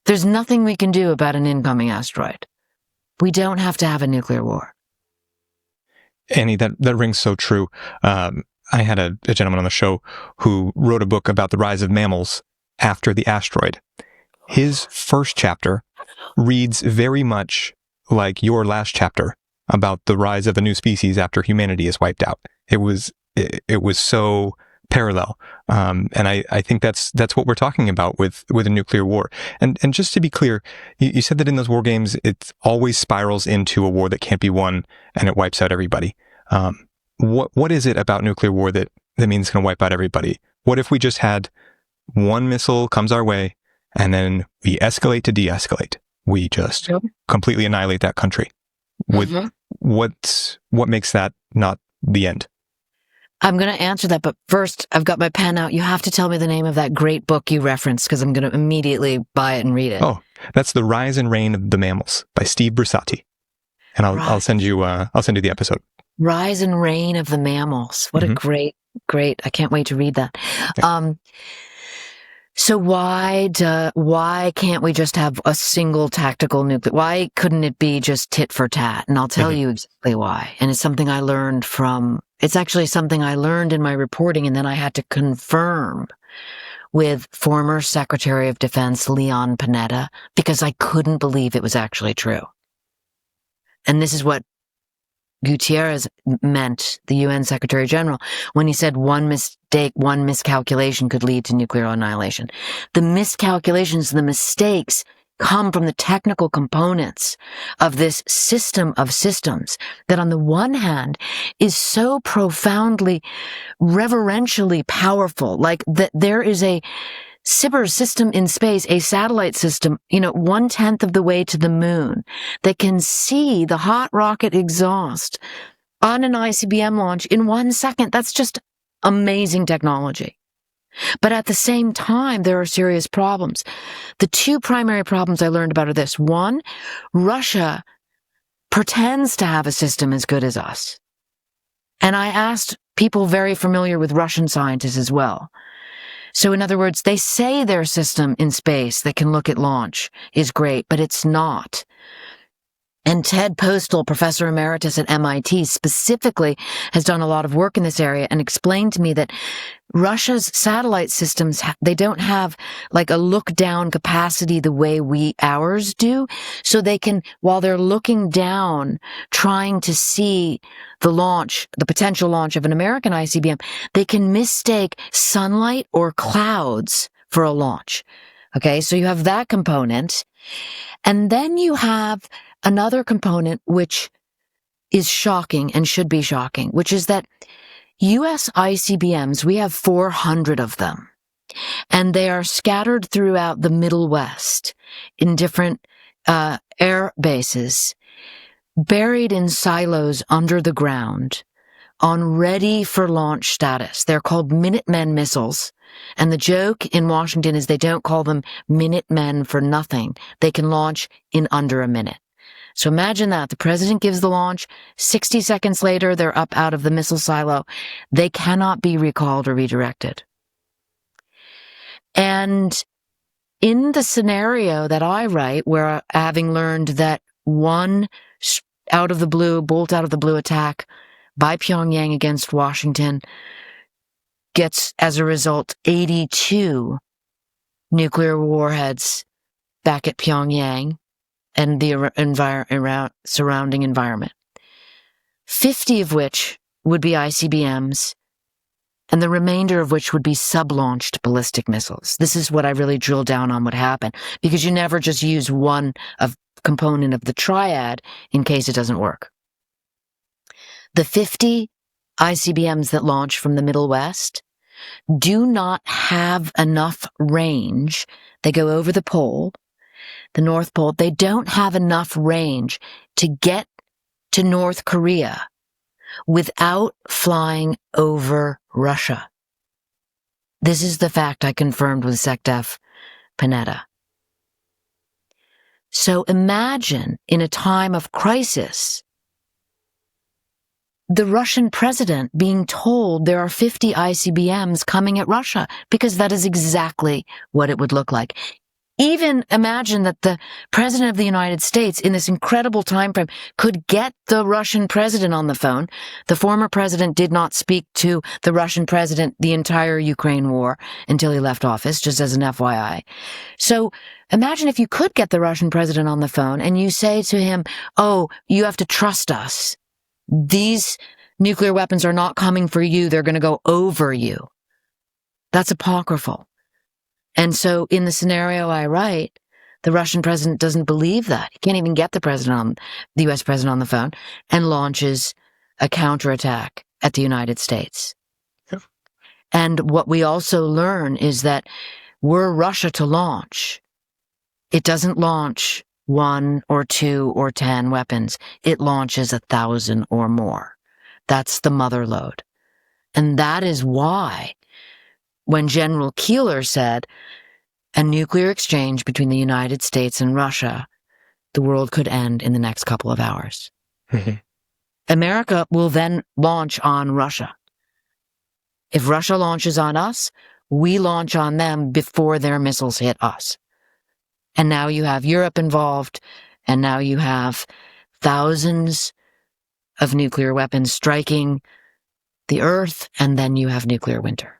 There's nothing we can do about an incoming asteroid. We don't have to have a nuclear war. Annie, that rings so true. I had a gentleman on the show who wrote a book about the rise of mammals after the asteroid. His first chapter reads very much like your last chapter about the rise of a new species after humanity is wiped out. It was so parallel. And I think that's what we're talking about with a nuclear war. And just to be clear, you said that in those war games, it always spirals into a war that can't be won and it wipes out everybody. What is it about nuclear war that means it's going to wipe out everybody? What if we just had one missile comes our way and then we escalate to de-escalate? We just completely annihilate that country. What makes that not the end? I'm going to answer that, but first, I've got my pen out. You have to tell me the name of that great book you referenced, because I'm going to immediately buy it and read it. Oh, that's The Rise and Reign of the Mammals by Steve Brusatte. And I'll send you the episode. Rise and Reign of the Mammals. What a great, I can't wait to read that. Yeah. So why can't we just have a single tactical nuclear? Why couldn't it be just tit for tat? And I'll tell you exactly why. And it's something I learned it's actually something I learned in my reporting, and then I had to confirm with former Secretary of Defense Leon Panetta, because I couldn't believe it was actually true. And this is what Gutierrez meant, the UN Secretary General, when he said one mistake, one miscalculation could lead to nuclear annihilation. The miscalculations, the mistakes come from the technical components of this system of systems that on the one hand is so profoundly, reverentially powerful, like that there is a cyber system in space, a satellite system, 1/10 of the way to the moon, that can see the hot rocket exhaust on an ICBM launch in 1 second. That's just amazing technology. But at the same time, there are serious problems. The two primary problems I learned about are this. One, Russia pretends to have a system as good as us. And I asked people very familiar with Russian scientists as well. So in other words, they say their system in space that can look at launch is great, but it's not. And Ted Postel, professor emeritus at MIT, specifically has done a lot of work in this area and explained to me that Russia's satellite systems, they don't have like a look-down capacity the way ours do. So they can, while they're looking down, trying to see the potential launch of an American ICBM, they can mistake sunlight or clouds for a launch. Okay, so you have that component. And then you have another component which is shocking and should be shocking, which is that U.S. ICBMs, we have 400 of them, and they are scattered throughout the Middle West in different air bases, buried in silos under the ground, on ready for launch status. They're called Minutemen missiles. And the joke in Washington is they don't call them Minutemen for nothing. They can launch in under a minute. So imagine that. The president gives the launch. 60 seconds later, they're up out of the missile silo. They cannot be recalled or redirected. And in the scenario that I write, where having learned that one bolt out of the blue attack by Pyongyang against Washington gets, as a result, 82 nuclear warheads back at Pyongyang and the surrounding environment, 50 of which would be ICBMs, and the remainder of which would be sub-launched ballistic missiles. This is what I really drill down on what happened, because you never just use one component of the triad in case it doesn't work. The 50 ICBMs that launch from the Middle West do not have enough range. They go over the pole, the North Pole. They don't have enough range to get to North Korea without flying over Russia. This is the fact I confirmed with SecDef Panetta. So imagine in a time of crisis, the Russian president being told there are 50 ICBMs coming at Russia, because that is exactly what it would look like. even imagine that the president of the United States in this incredible time frame could get the Russian president on the phone. The former president did not speak to the Russian president the entire Ukraine war until he left office, just as an FYI. So imagine if you could get the Russian president on the phone and you say to him, oh, you have to trust us. These nuclear weapons are not coming for you. They're going to go over you. That's apocryphal. And so in the scenario I write, the Russian president doesn't believe that. He can't even get the U.S. president on the phone, and launches a counterattack at the United States. Yeah. And what we also learn is that were Russia to launch, it doesn't launch 1 or 2 or 10 weapons. It launches 1,000 or more. That's the mother lode. And that is why when General Keeler said a nuclear exchange between the United States and Russia, the world could end in the next couple of hours. America will then launch on Russia. If Russia launches on us, we launch on them before their missiles hit us. And now you have Europe involved, and now you have thousands of nuclear weapons striking the Earth, and then you have nuclear winter.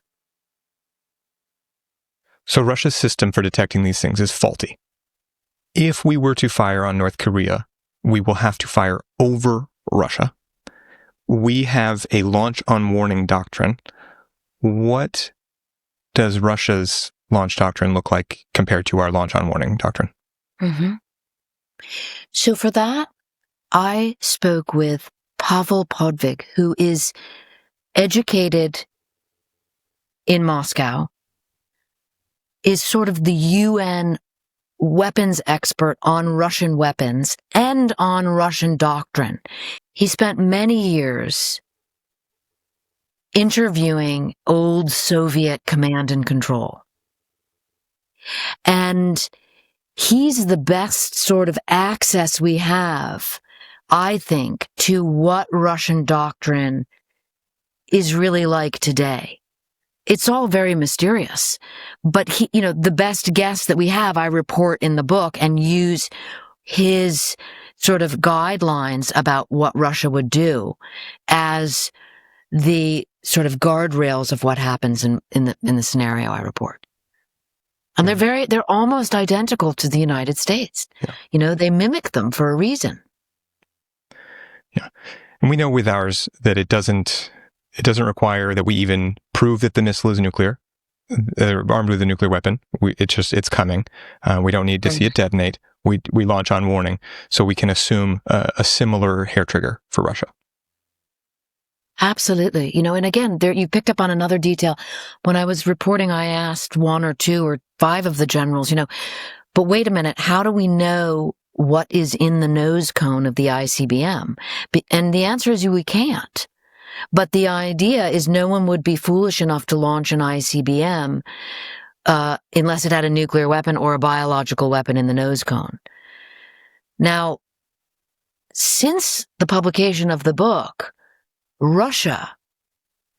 So Russia's system for detecting these things is faulty. If we were to fire on North Korea, we will have to fire over Russia. We have a launch on warning doctrine. What does Russia's launch doctrine look like compared to our launch on warning doctrine? Mm-hmm. So for that, I spoke with Pavel Podvig, who is educated in Moscow, is sort of the UN weapons expert on Russian weapons and on Russian doctrine. He spent many years interviewing old Soviet command and control. And he's the best sort of access we have, I think, to what Russian doctrine is really like today. It's all very mysterious, but he, the best guess that we have, I report in the book and use his sort of guidelines about what Russia would do as the sort of guardrails of what happens in the scenario I report. And they're almost identical to the United States. Yeah. They mimic them for a reason. Yeah. And we know with ours that it doesn't require that we even prove that the missile is nuclear, armed with a nuclear weapon. It's coming. We don't need to see it detonate. We launch on warning, so we can assume a similar hair trigger for Russia. Absolutely. And again, you picked up on another detail. When I was reporting, I asked 1 or 2 or 5 of the generals, but wait a minute, how do we know what is in the nose cone of the ICBM? And the answer is we can't. But the idea is no one would be foolish enough to launch an ICBM unless it had a nuclear weapon or a biological weapon in the nose cone. Now, since the publication of the book, Russia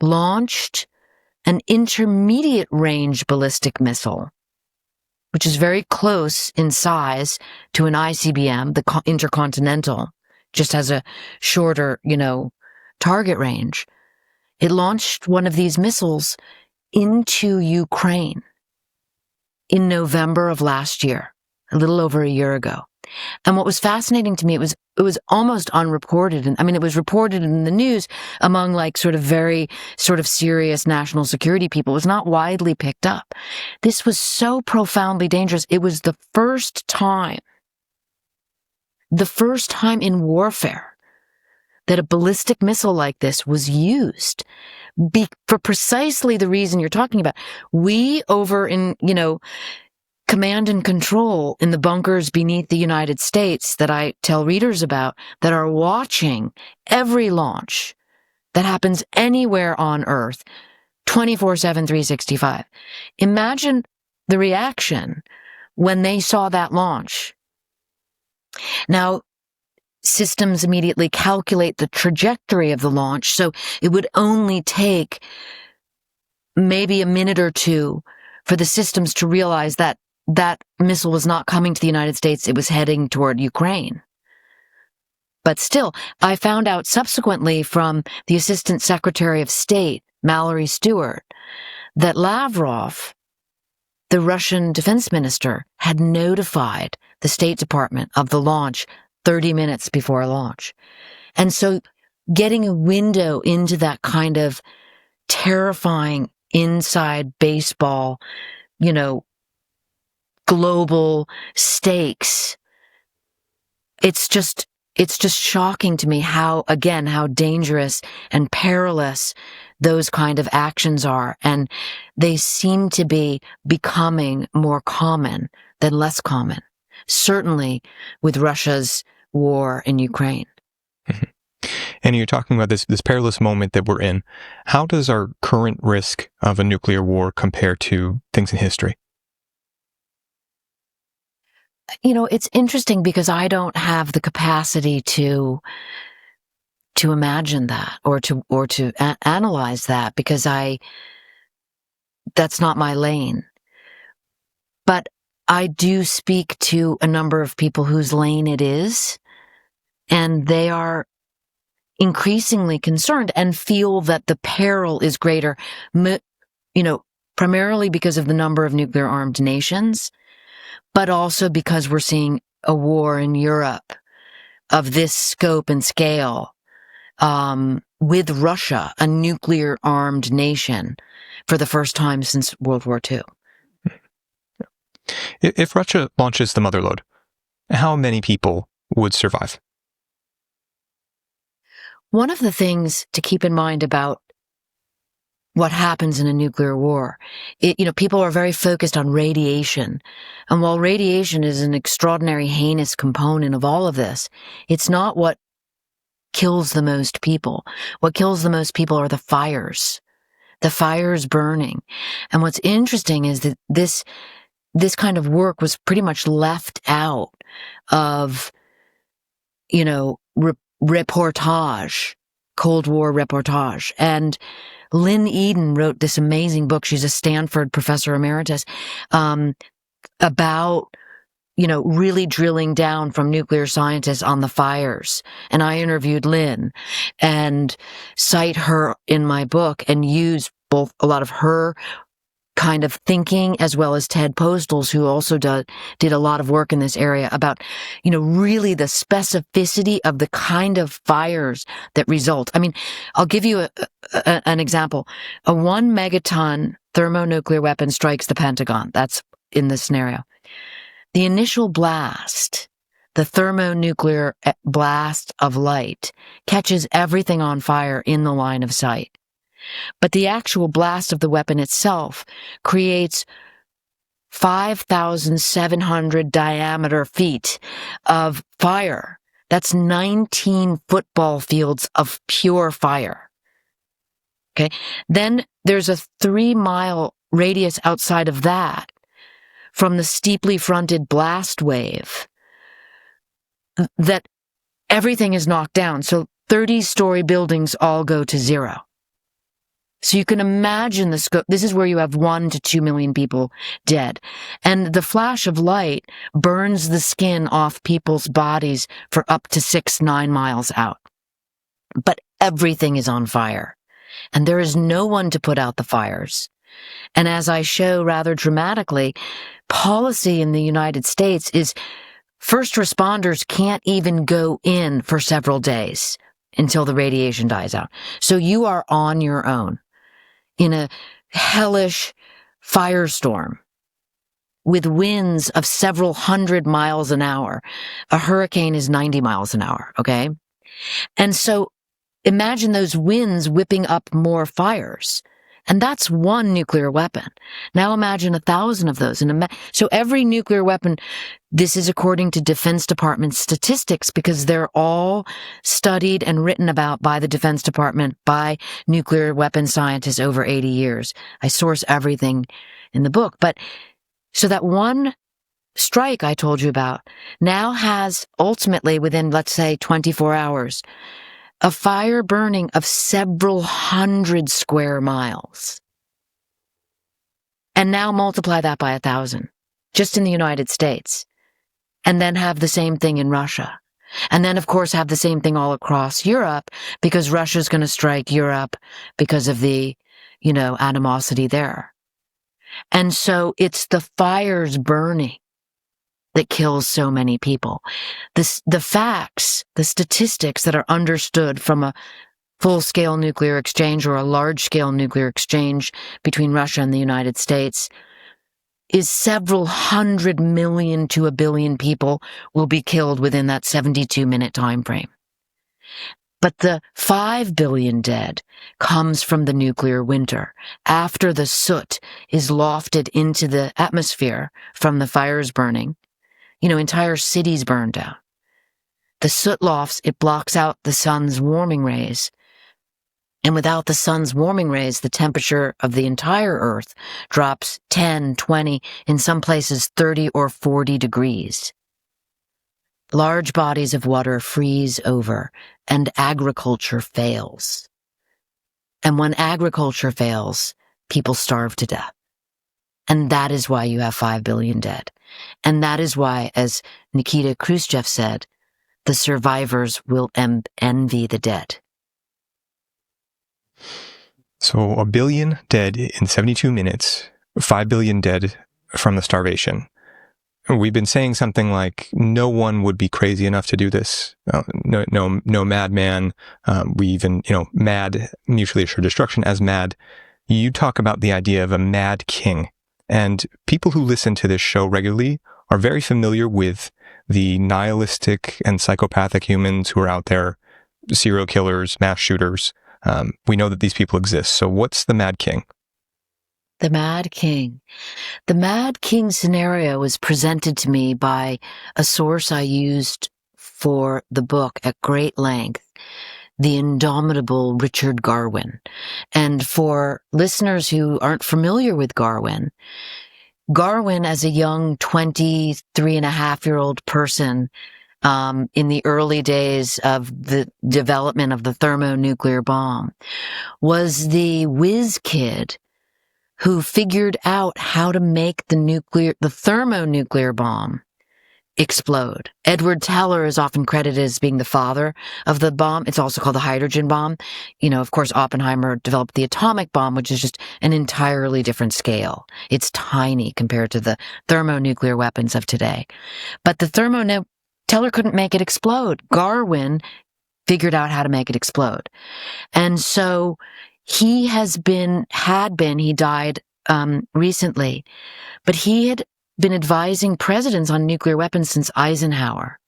launched an intermediate range ballistic missile, which is very close in size to an ICBM, the Intercontinental, just has a shorter, target range. It launched one of these missiles into Ukraine in November of last year, a little over a year ago. And what was fascinating to me, it was almost unreported. And it was reported in the news among very serious national security people. It was not widely picked up. This was so profoundly dangerous. It was the first time in warfare that a ballistic missile like this was used for precisely the reason you're talking about. We over in, command and control in the bunkers beneath the United States that I tell readers about, that are watching every launch that happens anywhere on Earth, 24/7, 365. Imagine the reaction when they saw that launch. Now, systems immediately calculate the trajectory of the launch, so it would only take maybe a minute or two for the systems to realize that that missile was not coming to the United States, it was heading toward Ukraine. But still, I found out subsequently from the Assistant Secretary of State, Mallory Stewart, that Lavrov, the Russian defense minister, had notified the State Department of the launch 30 minutes before launch. And so getting a window into that kind of terrifying inside baseball, global stakes, it's just shocking to me how dangerous and perilous those kind of actions are. And they seem to be becoming more common than less common, certainly with Russia's war in Ukraine. And you're talking about this perilous moment that we're in. How does our current risk of a nuclear war compare to things in history? It's interesting because I don't have the capacity to imagine that or to analyze that, because that's not my lane. But I do speak to a number of people whose lane it is, and they are increasingly concerned and feel that the peril is greater, primarily because of the number of nuclear-armed nations, but also because we're seeing a war in Europe of this scope and scale, with Russia, a nuclear-armed nation, for the first time since World War II. If Russia launches the Motherlode, how many people would survive? One of the things to keep in mind about what happens in a nuclear war, people are very focused on radiation. And while radiation is an extraordinary, heinous component of all of this, it's not what kills the most people. What kills the most people are the fires burning. And what's interesting is that this kind of work was pretty much left out of, reportage, Cold War reportage. And Lynn Eden wrote this amazing book. She's a Stanford professor emeritus, about, really drilling down from nuclear scientists on the fires. And I interviewed Lynn and cite her in my book and use both a lot of her kind of thinking as well as Ted Postal's, who also did a lot of work in this area about, really the specificity of the kind of fires that result. I mean, I'll give you an example. A 1 megaton thermonuclear weapon strikes the Pentagon. That's in this scenario. The initial blast, the thermonuclear blast of light, catches everything on fire in the line of sight. But the actual blast of the weapon itself creates 5,700 diameter feet of fire. That's 19 football fields of pure fire. Okay. Then there's a 3-mile radius outside of that from the steeply fronted blast wave that everything is knocked down. So 30-story buildings all go to zero. So you can imagine the scope. This is where you have 1 to 2 million people dead. And the flash of light burns the skin off people's bodies for up to 6-9 miles out. But everything is on fire. And there is no one to put out the fires. And as I show rather dramatically, policy in the United States is first responders can't even go in for several days until the radiation dies out. So you are on your own in a hellish firestorm with winds of several hundred miles an hour. A hurricane is 90 miles an hour, okay? And so imagine those winds whipping up more fires. And that's one nuclear weapon. Now imagine 1,000 of those. So every nuclear weapon, this is according to Defense Department statistics, because they're all studied and written about by the Defense Department, by nuclear weapon scientists over 80 years. I source everything in the book. But so that one strike I told you about now has ultimately, within, let's say, 24 hours, a fire burning of several hundred square miles. And now multiply that by 1,000. just in the United States, and then have the same thing in Russia. And then, of course, have the same thing all across Europe, because Russia's going to strike Europe because of the, animosity there. And so it's the fires burning that kills so many people. The facts, the statistics that are understood from a full-scale nuclear exchange or a large-scale nuclear exchange between Russia and the United States is several 100 million to 1 billion people will be killed within that 72-minute time frame. But the 5 billion dead comes from the nuclear winter, after the soot is lofted into the atmosphere from the fires burning. Entire cities burn down. The soot lofts, it blocks out the sun's warming rays. And without the sun's warming rays, the temperature of the entire Earth drops 10, 20, in some places 30 or 40 degrees. Large bodies of water freeze over, and agriculture fails. And when agriculture fails, people starve to death. And that is why you have 5 billion dead. And that is why, as Nikita Khrushchev said, the survivors will envy the dead. So 1 billion dead in 72 minutes, 5 billion dead from the starvation. We've been saying something like, no one would be crazy enough to do this. No madman. We even, mad, mutually assured destruction as mad. You talk about the idea of a mad king. And people who listen to this show regularly are very familiar with the nihilistic and psychopathic humans who are out there, serial killers, mass shooters. We know that these people exist. So what's the Mad King? The Mad King. The Mad King scenario was presented to me by a source I used for the book at great length, the indomitable Richard Garwin. And for listeners who aren't familiar with Garwin, as a young 23-and-a-half-year-old person, in the early days of the development of the thermonuclear bomb, was the whiz kid who figured out how to make the thermonuclear bomb explode. Edward Teller is often credited as being the father of the bomb. It's also called the hydrogen bomb. Of course, Oppenheimer developed the atomic bomb, which is just an entirely different scale. It's tiny compared to the thermonuclear weapons of today. But the Teller couldn't make it explode. Garwin figured out how to make it explode. And so he he died recently, but he had been advising presidents on nuclear weapons since Eisenhower.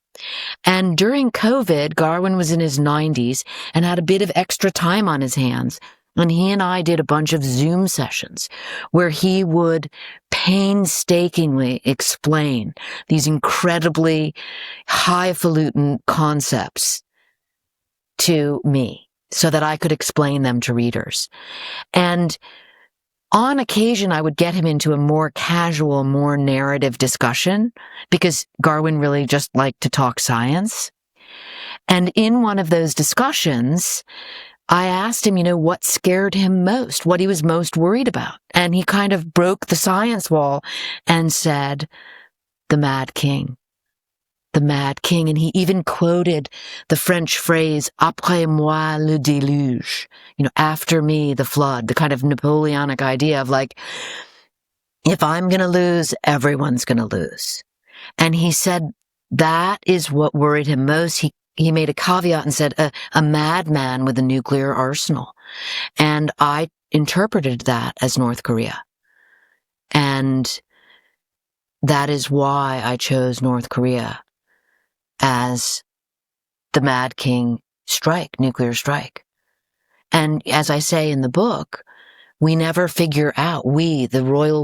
And during COVID, Garwin was in his 90s and had a bit of extra time on his hands. And he and I did a bunch of Zoom sessions where he would painstakingly explain these incredibly highfalutin concepts to me so that I could explain them to readers. And on occasion, I would get him into a more casual, more narrative discussion because Garwin really just liked to talk science. And in one of those discussions, I asked him, what scared him most, what he was most worried about. And he kind of broke the science wall and said, the Mad King. The Mad King. And he even quoted the French phrase, après moi le déluge, after me the flood, the kind of Napoleonic idea of like, if I'm going to lose, everyone's going to lose. And he said that is what worried him most. He made a caveat and said, a madman with a nuclear arsenal. And I interpreted that as North Korea. And that is why I chose North Korea as the Mad King nuclear strike. And as I say in the book, we never figure out, the royal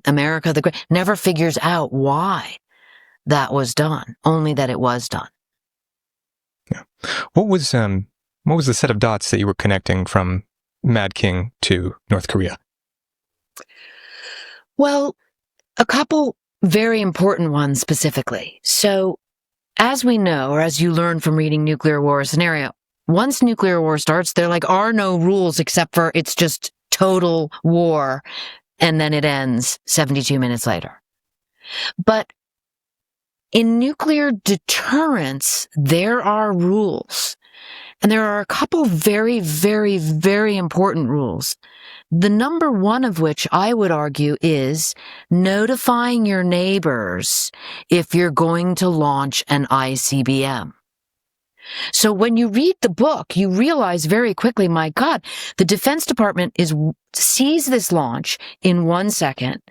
America the Great, never figures out why that was done, only that it was done. Yeah. What was the set of dots that you were connecting from Mad King to North Korea? Well, a couple very important ones specifically. So, as we know, or as you learn from reading Nuclear War Scenario, once nuclear war starts, there are no rules except for it's just total war, and then it ends 72 minutes later. But in nuclear deterrence, there are rules. And there are a couple very, very, very important rules. The number one of which I would argue is notifying your neighbors if you're going to launch an ICBM. So when you read the book, you realize very quickly, my God, the Defense Department sees this launch in 1 second.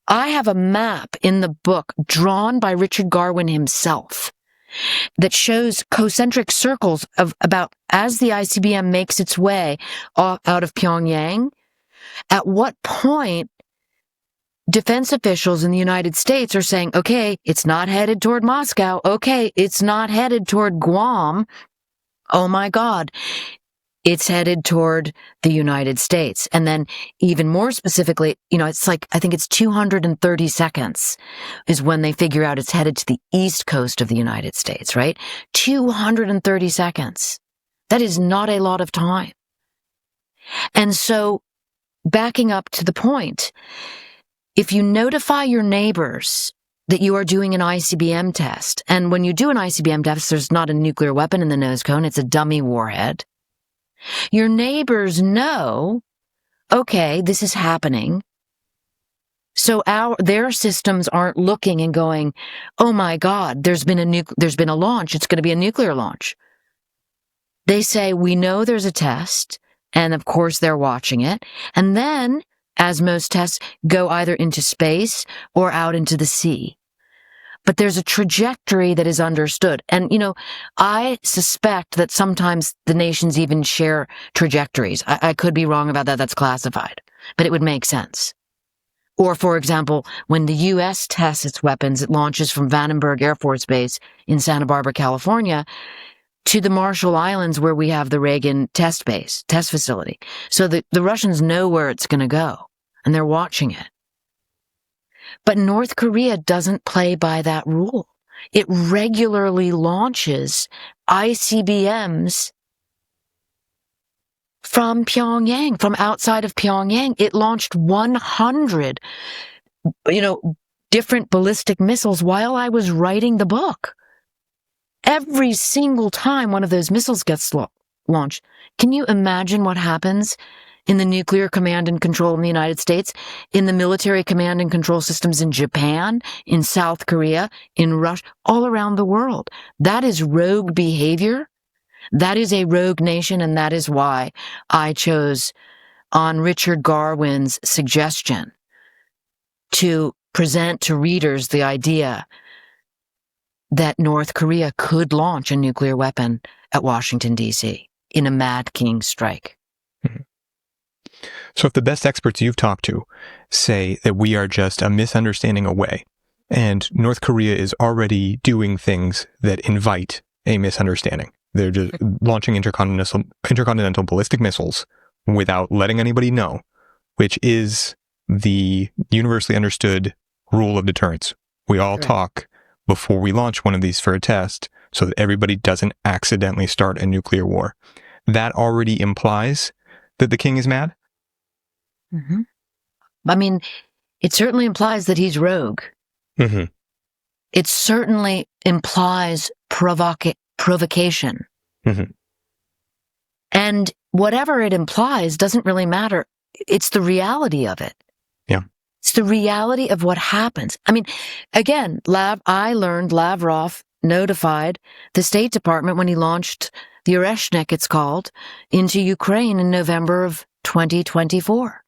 I have a map in the book drawn by Richard Garwin himself that shows concentric circles of about as the ICBM makes its way out of Pyongyang, at what point defense officials in the United States are saying, okay, it's not headed toward Moscow. Okay, it's not headed toward Guam. Oh my God, it's headed toward the United States. And then even more specifically, it's like, I think it's 230 seconds is when they figure out it's headed to the east coast of the United States, right? 230 seconds. That is not a lot of time. And so backing up to the point, if you notify your neighbors that you are doing an ICBM test, and when you do an ICBM test, there's not a nuclear weapon in the nose cone, it's a dummy warhead. Your neighbors know, okay, this is happening. So their systems aren't looking and going, oh my God, there's been a launch. It's going to be a nuclear launch. They say, we know there's a test. And of course they're watching it. And then, as most tests, go either into space or out into the sea. But there's a trajectory that is understood. And, I suspect that sometimes the nations even share trajectories. I could be wrong about that. That's classified. But it would make sense. Or, for example, when the U.S. tests its weapons, it launches from Vandenberg Air Force Base in Santa Barbara, California, to the Marshall Islands where we have the Reagan test facility. So the Russians know where it's going to go, and they're watching it. But North Korea doesn't play by that rule. It regularly launches ICBMs from Pyongyang, from outside of Pyongyang. It launched 100, different ballistic missiles while I was writing the book. Every single time one of those missiles gets launched. Can you imagine what happens in the nuclear command and control in the United States, in the military command and control systems in Japan, in South Korea, in Russia, all around the world? That is rogue behavior. That is a rogue nation, and that is why I chose, on Richard Garwin's suggestion, to present to readers the idea that North Korea could launch a nuclear weapon at Washington, D.C. in a Mad King strike. Mm-hmm. So if the best experts you've talked to say that we are just a misunderstanding away, and North Korea is already doing things that invite a misunderstanding, they're just launching intercontinental ballistic missiles without letting anybody know, which is the universally understood rule of deterrence. We all talk before we launch one of these for a test so that everybody doesn't accidentally start a nuclear war. That already implies that the king is mad? Mm-hmm. I mean, it certainly implies that he's rogue. Mm-hmm. It certainly implies provocation. Mm-hmm. And whatever it implies doesn't really matter. It's the reality of it. Yeah. It's the reality of what happens. I mean, again, I learned Lavrov notified the State Department when he launched the Oreshnik, it's called, into Ukraine in November of 2024.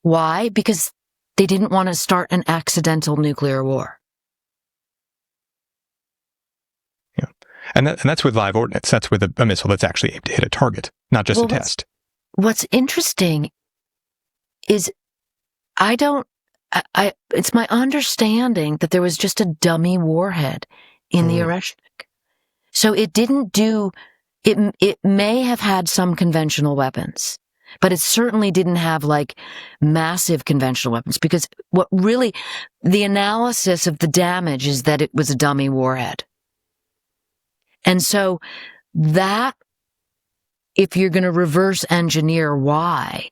Why? Because they didn't want to start an accidental nuclear war. Yeah. And that's with live ordnance. That's with a missile that's actually aimed to hit a target, not just a test. What's interesting is it's my understanding that there was just a dummy warhead in the Oreshnik. So it didn't it may have had some conventional weapons, but it certainly didn't have like massive conventional weapons, because what really, the analysis of the damage is that it was a dummy warhead. And so that, if you're going to reverse engineer why,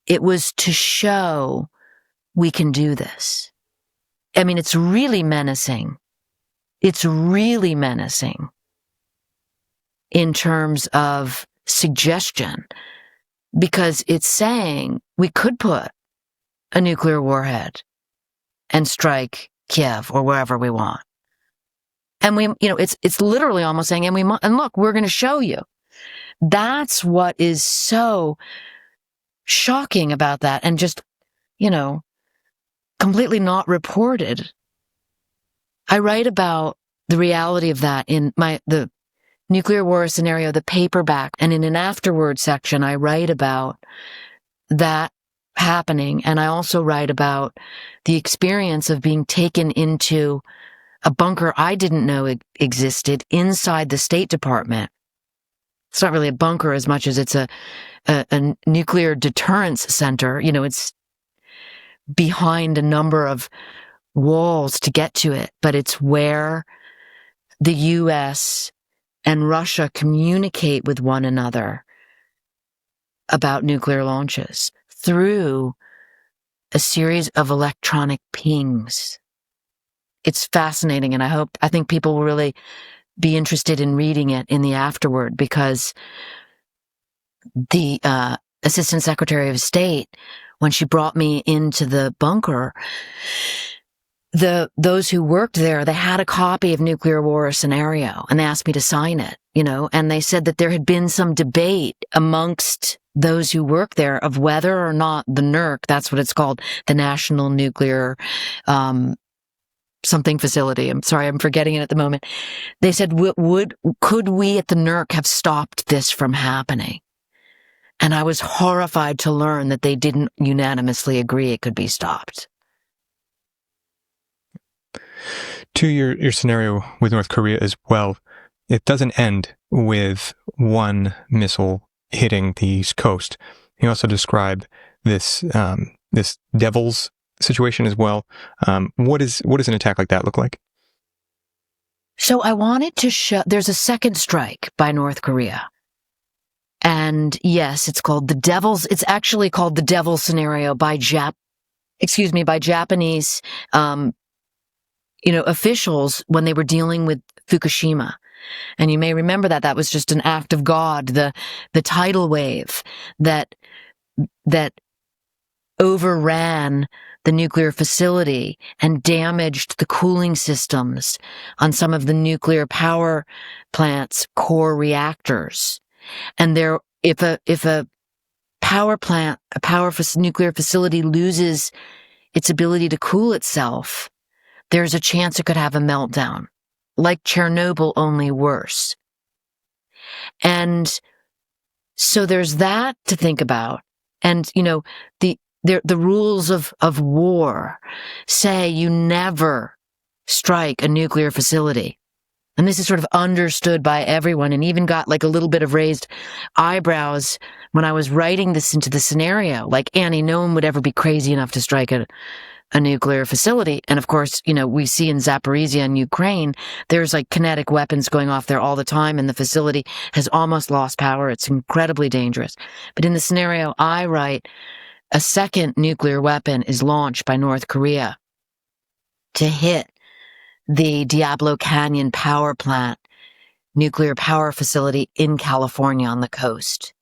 it was to show we can do this. I mean, it's really menacing. It's really menacing in terms of suggestion, because it's saying we could put a nuclear warhead and strike Kiev or wherever we want. And it's literally almost saying, and look, we're going to show you. That's what is so shocking about that, and just, completely not reported. I write about the reality of that in the nuclear war scenario, the paperback, and in an afterward section, I write about that happening, and I also write about the experience of being taken into a bunker I didn't know existed inside the State Department. It's not really a bunker as much as it's a nuclear deterrence center. It's behind a number of walls to get to it, but it's where the U.S. and Russia communicate with one another about nuclear launches through a series of electronic pings. It's fascinating, and I think people will really be interested in reading it in the afterword, because the Assistant Secretary of State, when she brought me into the bunker, those who worked there, they had a copy of Nuclear War Scenario, and they asked me to sign it, and they said that there had been some debate amongst those who work there of whether or not the NURC, that's what it's called, the National Nuclear something facility. I'm sorry, I'm forgetting it at the moment. They said, could we at the NURC have stopped this from happening? And I was horrified to learn that they didn't unanimously agree it could be stopped. To your scenario with North Korea as well, it doesn't end with one missile hitting the East Coast. You also describe this devil's situation as well. What does an attack like that look like? So I wanted to show, there's a second strike by North Korea. And yes, it's actually called the Devil Scenario by Japanese, officials when they were dealing with Fukushima. And you may remember that was just an act of God, the tidal wave that overran the nuclear facility and damaged the cooling systems on some of the nuclear power plant's core reactors. And if a nuclear facility loses its ability to cool itself, there's a chance it could have a meltdown, like Chernobyl, only worse. And so there's that to think about. And, the rules of war say you never strike a nuclear facility. And this is sort of understood by everyone, and even got like a little bit of raised eyebrows when I was writing this into the scenario. Like, Annie, no one would ever be crazy enough to strike a nuclear facility. And of course, we see in Zaporizhia and Ukraine, there's like kinetic weapons going off there all the time, and the facility has almost lost power. It's incredibly dangerous. But in the scenario I write, a second nuclear weapon is launched by North Korea to hit the Diablo Canyon power plant, nuclear power facility in California on the coast.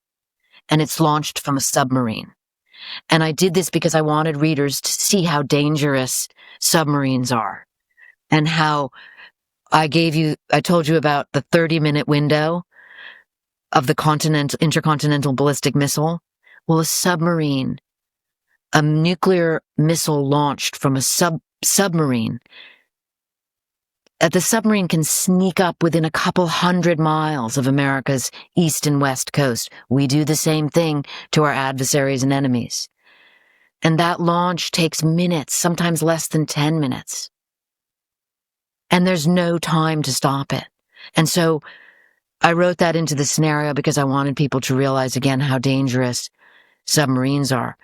And it's launched from a submarine. And I did this because I wanted readers to see how dangerous submarines are, and how I told you about the 30-minute window of the intercontinental ballistic missile. Well, a nuclear missile launched from a submarine, the submarine can sneak up within a couple 100 miles of America's east and west coast. We do the same thing to our adversaries and enemies. And that launch takes minutes, sometimes less than 10 minutes. And there's no time to stop it. And so I wrote that into the scenario because I wanted people to realize again how dangerous submarines are.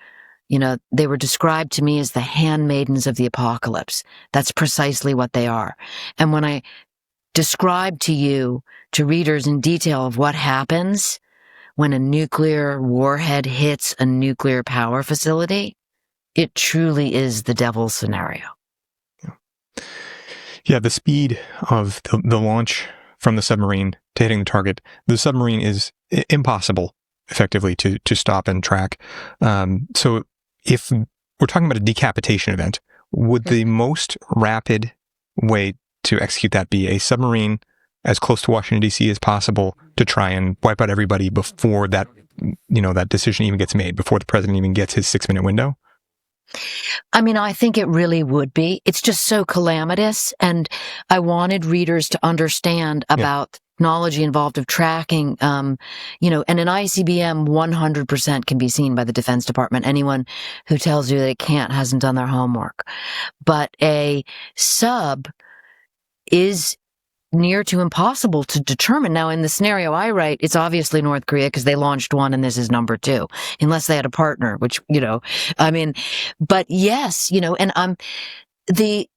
They were described to me as the handmaidens of the apocalypse. That's precisely what they are. And when I describe to readers in detail of what happens when a nuclear warhead hits a nuclear power facility, it truly is the devil's scenario. Yeah, the speed of the launch from the submarine to hitting the target, the submarine is impossible effectively to stop and track. So if we're talking about a decapitation event, would the most rapid way to execute that be a submarine as close to Washington, D.C. as possible to try and wipe out everybody before that, that decision even gets made, before the president even gets his 6-minute window? I mean, I think it really would be. It's just so calamitous, and I wanted readers to understand about technology involved of tracking, and an ICBM 100% can be seen by the Defense Department. Anyone who tells you that it can't hasn't done their homework. But a sub is near to impossible to determine. Now, in the scenario I write, it's obviously North Korea because they launched one and this is number 2, unless they had a partner, which, but yes, and the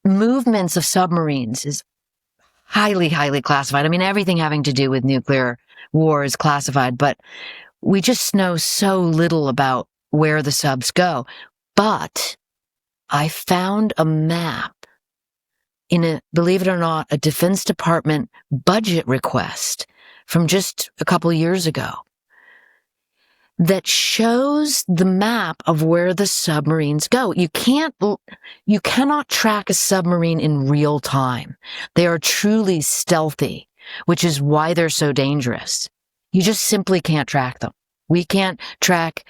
movements of submarines is highly, highly classified. I mean, everything having to do with nuclear war is classified, but we just know so little about where the subs go. But I found a map in believe it or not, a Defense Department budget request from just a couple years ago that shows the map of where the submarines go. You cannot track a submarine in real time. They are truly stealthy, which is why they're so dangerous. You just simply can't track them. We can't track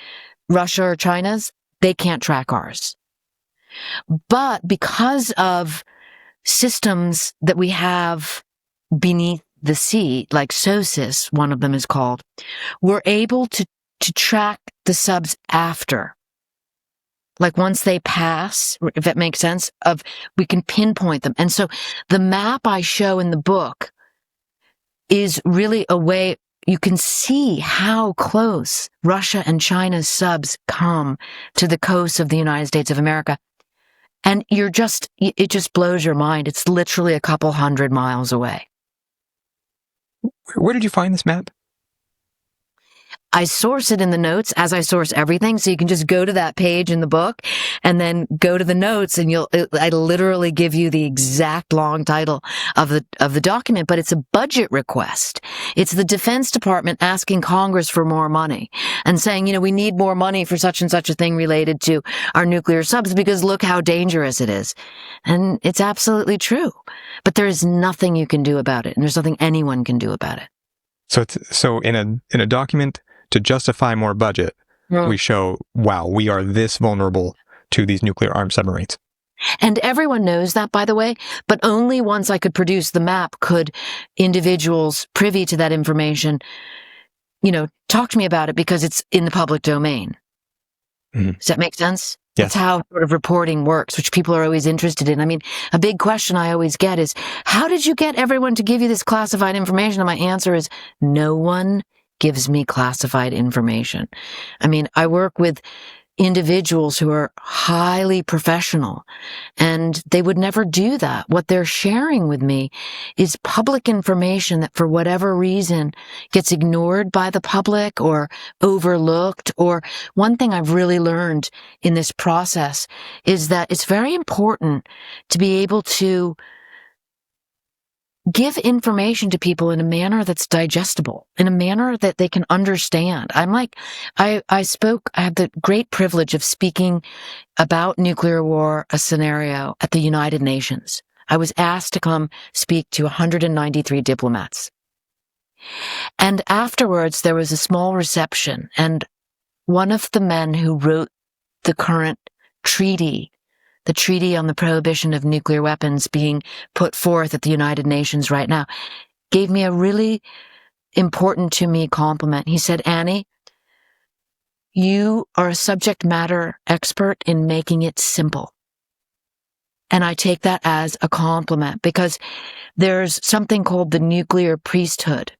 Russia or China's. They can't track ours. But because of systems that we have beneath the sea, like SOSIS, one of them is called, we're able to track the subs after. Like once they pass, if that makes sense, we can pinpoint them. And so the map I show in the book is really a way you can see how close Russia and China's subs come to the coast of the United States of America. And it just blows your mind. It's literally a couple 100 miles away. Where did you find this map? I source it in the notes as I source everything. So you can just go to that page in the book and then go to the notes and I literally give you the exact long title of the document, but it's a budget request. It's the Defense Department asking Congress for more money and saying, we need more money for such and such a thing related to our nuclear subs because look how dangerous it is. And it's absolutely true, but there is nothing you can do about it. And there's nothing anyone can do about it. So in a document to justify more budget, we show, wow, we are this vulnerable to these nuclear armed submarines. And everyone knows that, by the way, but only once I could produce the map could individuals privy to that information, talk to me about it because it's in the public domain. Mm-hmm. Does that make sense? Yes. That's how sort of reporting works, which people are always interested in. I mean, a big question I always get is, how did you get everyone to give you this classified information? And my answer is, no one gives me classified information. I mean, I work with individuals who are highly professional, and they would never do that. What they're sharing with me is public information that for whatever reason gets ignored by the public or overlooked. Or one thing I've really learned in this process is that it's very important to be able to give information to people in a manner that's digestible, in a manner that they can understand. I had the great privilege of speaking about nuclear war, a scenario at the United Nations. I was asked to come speak to 193 diplomats. And afterwards, there was a small reception, and one of the men who wrote the current treaty, the Treaty on the Prohibition of Nuclear Weapons being put forth at the United Nations right now, gave me a really important to me compliment. He said, Annie, you are a subject matter expert in making it simple. And I take that as a compliment because there's something called the nuclear priesthood.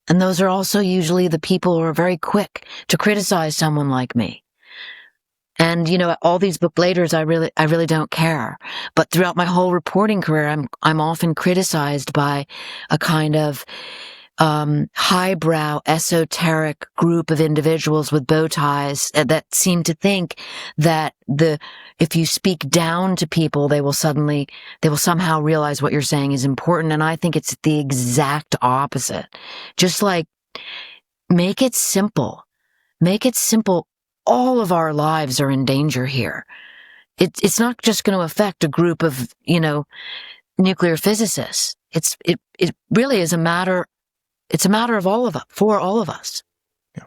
And those are also usually the people who are very quick to criticize someone like me. And, all these book laters, I really don't care. But throughout my whole reporting career, I'm often criticized by a kind of highbrow, esoteric group of individuals with bow ties that seem to think that if you speak down to people, they will somehow realize what you're saying is important. And I think it's the exact opposite. Just like, make it simple. Make it simple. All of our lives are in danger here. It's not just going to affect a group of, nuclear physicists. It really is it's a matter of all of us, for all of us. Yeah.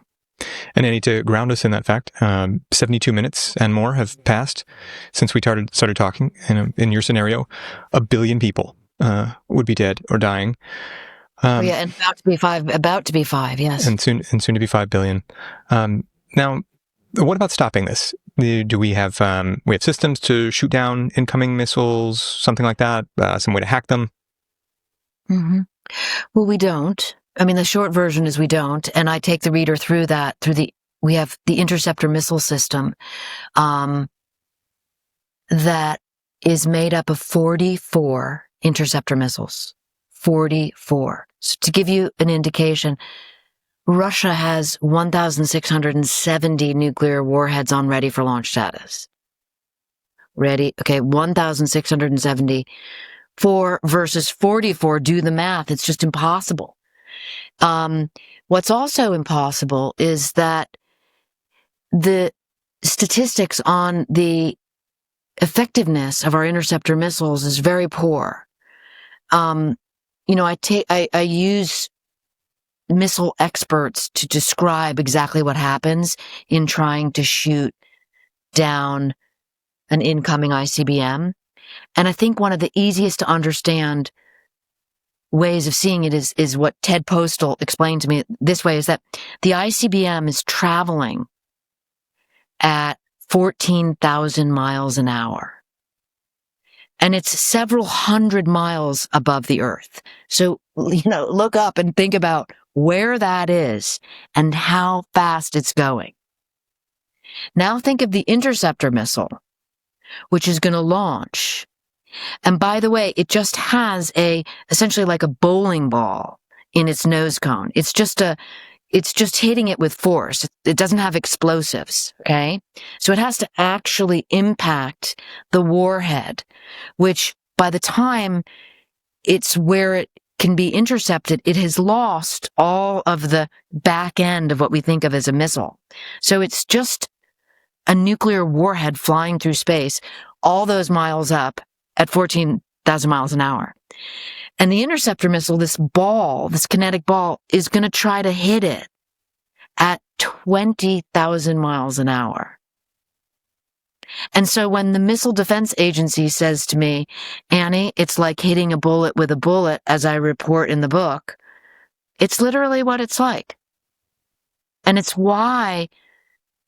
And Annie, to ground us in that fact, 72 minutes and more have passed since we started talking. And in your scenario, 1 billion people would be dead or dying. And about to be five, yes. And soon to be 5 billion. Now, what about stopping this? Do we have systems to shoot down incoming missiles, something like that? Some way to hack them? Mm-hmm. Well, we don't. I mean, the short version is we don't. And I take the reader through that. We have the interceptor missile system, that is made up of 44 interceptor missiles. 44. So to give you an indication, Russia has 1,670 nuclear warheads on ready for launch status. Ready? Okay, 1,670. 4 versus 44, do the math. It's just impossible. What's also impossible is that the statistics on the effectiveness of our interceptor missiles is very poor. I use missile experts to describe exactly what happens in trying to shoot down an incoming ICBM. And I think one of the easiest to understand ways of seeing it is what Ted Postal explained to me this way, is that the ICBM is traveling at 14,000 miles an hour. And it's several hundred miles above the Earth. So, look up and think about where that is and how fast it's going. Now think of the interceptor missile, which is going to launch. And by the way, it just has essentially like a bowling ball in its nose cone. It's just hitting it with force. It doesn't have explosives, okay? So it has to actually impact the warhead, which by the time it's where it can be intercepted, it has lost all of the back end of what we think of as a missile. So it's just a nuclear warhead flying through space, all those miles up at 14,000 miles an hour. And the interceptor missile, this kinetic ball, is going to try to hit it at 20,000 miles an hour. And so when the Missile Defense Agency says to me, Annie, it's like hitting a bullet with a bullet, as I report in the book, it's literally what it's like. And it's why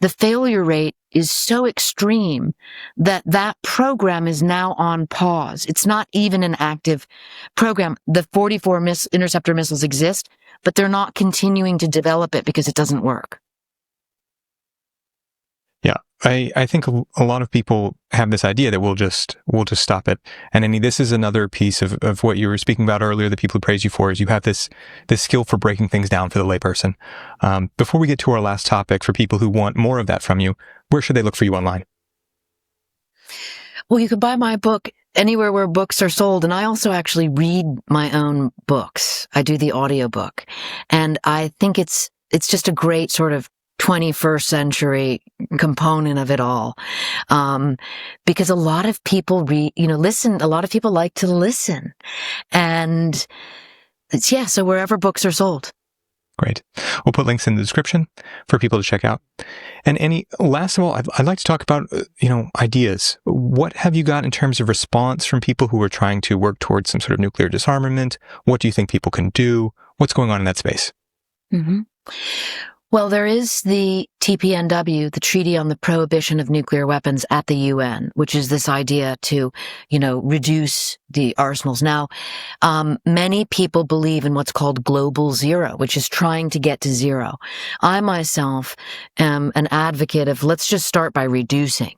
the failure rate is so extreme that program is now on pause. It's not even an active program. The 44 interceptor missiles exist, but they're not continuing to develop it because it doesn't work. Yeah, I think a lot of people have this idea that we'll just stop it. And Annie, this is another piece of what you were speaking about earlier, the people who praise you for, is you have this skill for breaking things down for the layperson. Before we get to our last topic, for people who want more of that from you, where should they look for you online? Well, you can buy my book anywhere where books are sold. And I also actually read my own books. I do the audiobook. And I think it's just a great sort of 21st century component of it all. Because a lot of people listen, a lot of people like to listen. And so wherever books are sold. Great. We'll put links in the description for people to check out. And Annie, last of all, I'd like to talk about, ideas. What have you got in terms of response from people who are trying to work towards some sort of nuclear disarmament? What do you think people can do? What's going on in that space? Mm-hmm. Well, there is the TPNW, the Treaty on the Prohibition of Nuclear Weapons at the UN, which is this idea to, reduce the arsenals. Now, many people believe in what's called global zero, which is trying to get to zero. I myself am an advocate of let's just start by reducing.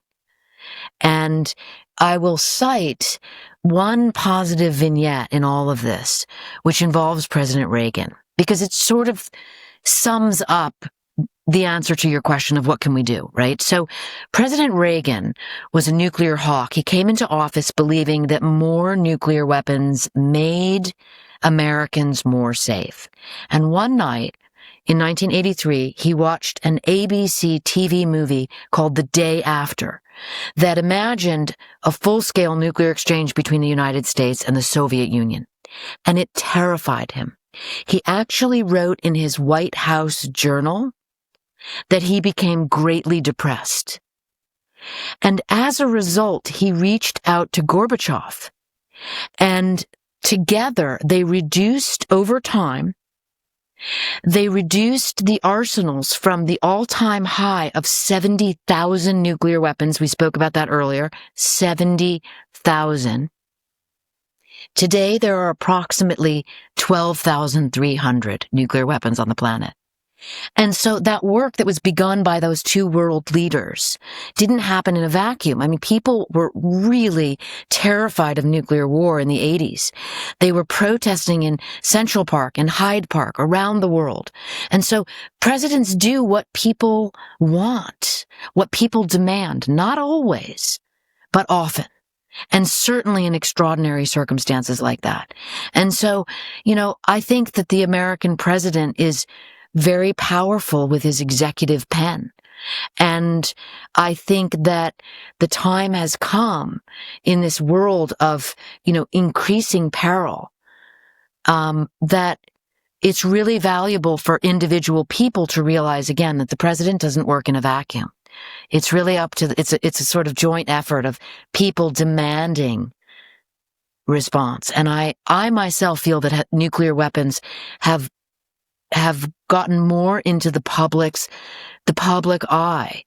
And I will cite one positive vignette in all of this, which involves President Reagan. because it sort of sums up the answer to your question of what can we do, right? So President Reagan was a nuclear hawk. He came into office believing that more nuclear weapons made Americans more safe. And one night in 1983, he watched an ABC TV movie called The Day After that imagined a full-scale nuclear exchange between the United States and the Soviet Union. And it terrified him. He actually wrote in his White House journal that he became greatly depressed. And as a result, he reached out to Gorbachev. And together, they reduced over time, they reduced the arsenals from the all-time high of 70,000 nuclear weapons. We spoke about that earlier, 70,000. Today, there are approximately 12,300 nuclear weapons on the planet. And so that work that was begun by those two world leaders didn't happen in a vacuum. I mean, people were really terrified of nuclear war in the 80s. They were protesting in Central Park and Hyde Park around the world. And so presidents do what people want, what people demand, not always, but often. And certainly in extraordinary circumstances like that. And so, I think that the American president is very powerful with his executive pen. And I think that the time has come in this world of, increasing peril, that it's really valuable for individual people to realize, again, that the president doesn't work in a vacuum. It's really up to, it's a sort of joint effort of people demanding response. And I myself feel that nuclear weapons have gotten more into the public eye,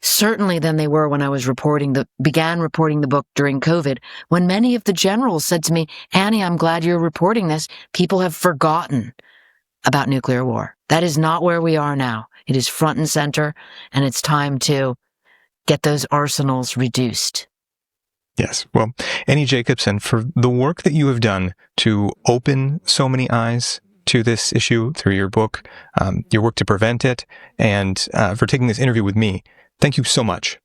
certainly than they were when I was began reporting the book during COVID, when many of the generals said to me, Annie, I'm glad you're reporting this. People have forgotten about nuclear war. That is not where we are now. It is front and center, and it's time to get those arsenals reduced. Yes. Well, Annie Jacobsen, for the work that you have done to open so many eyes to this issue through your book, your work to prevent it, and for taking this interview with me, thank you so much.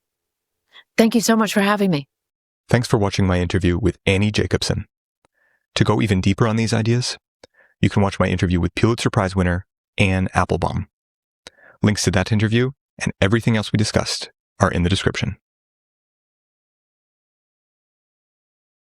Thank you so much for having me. Thanks for watching my interview with Annie Jacobsen. To go even deeper on these ideas, you can watch my interview with Pulitzer Prize winner Anne Applebaum. Links to that interview and everything else we discussed are in the description.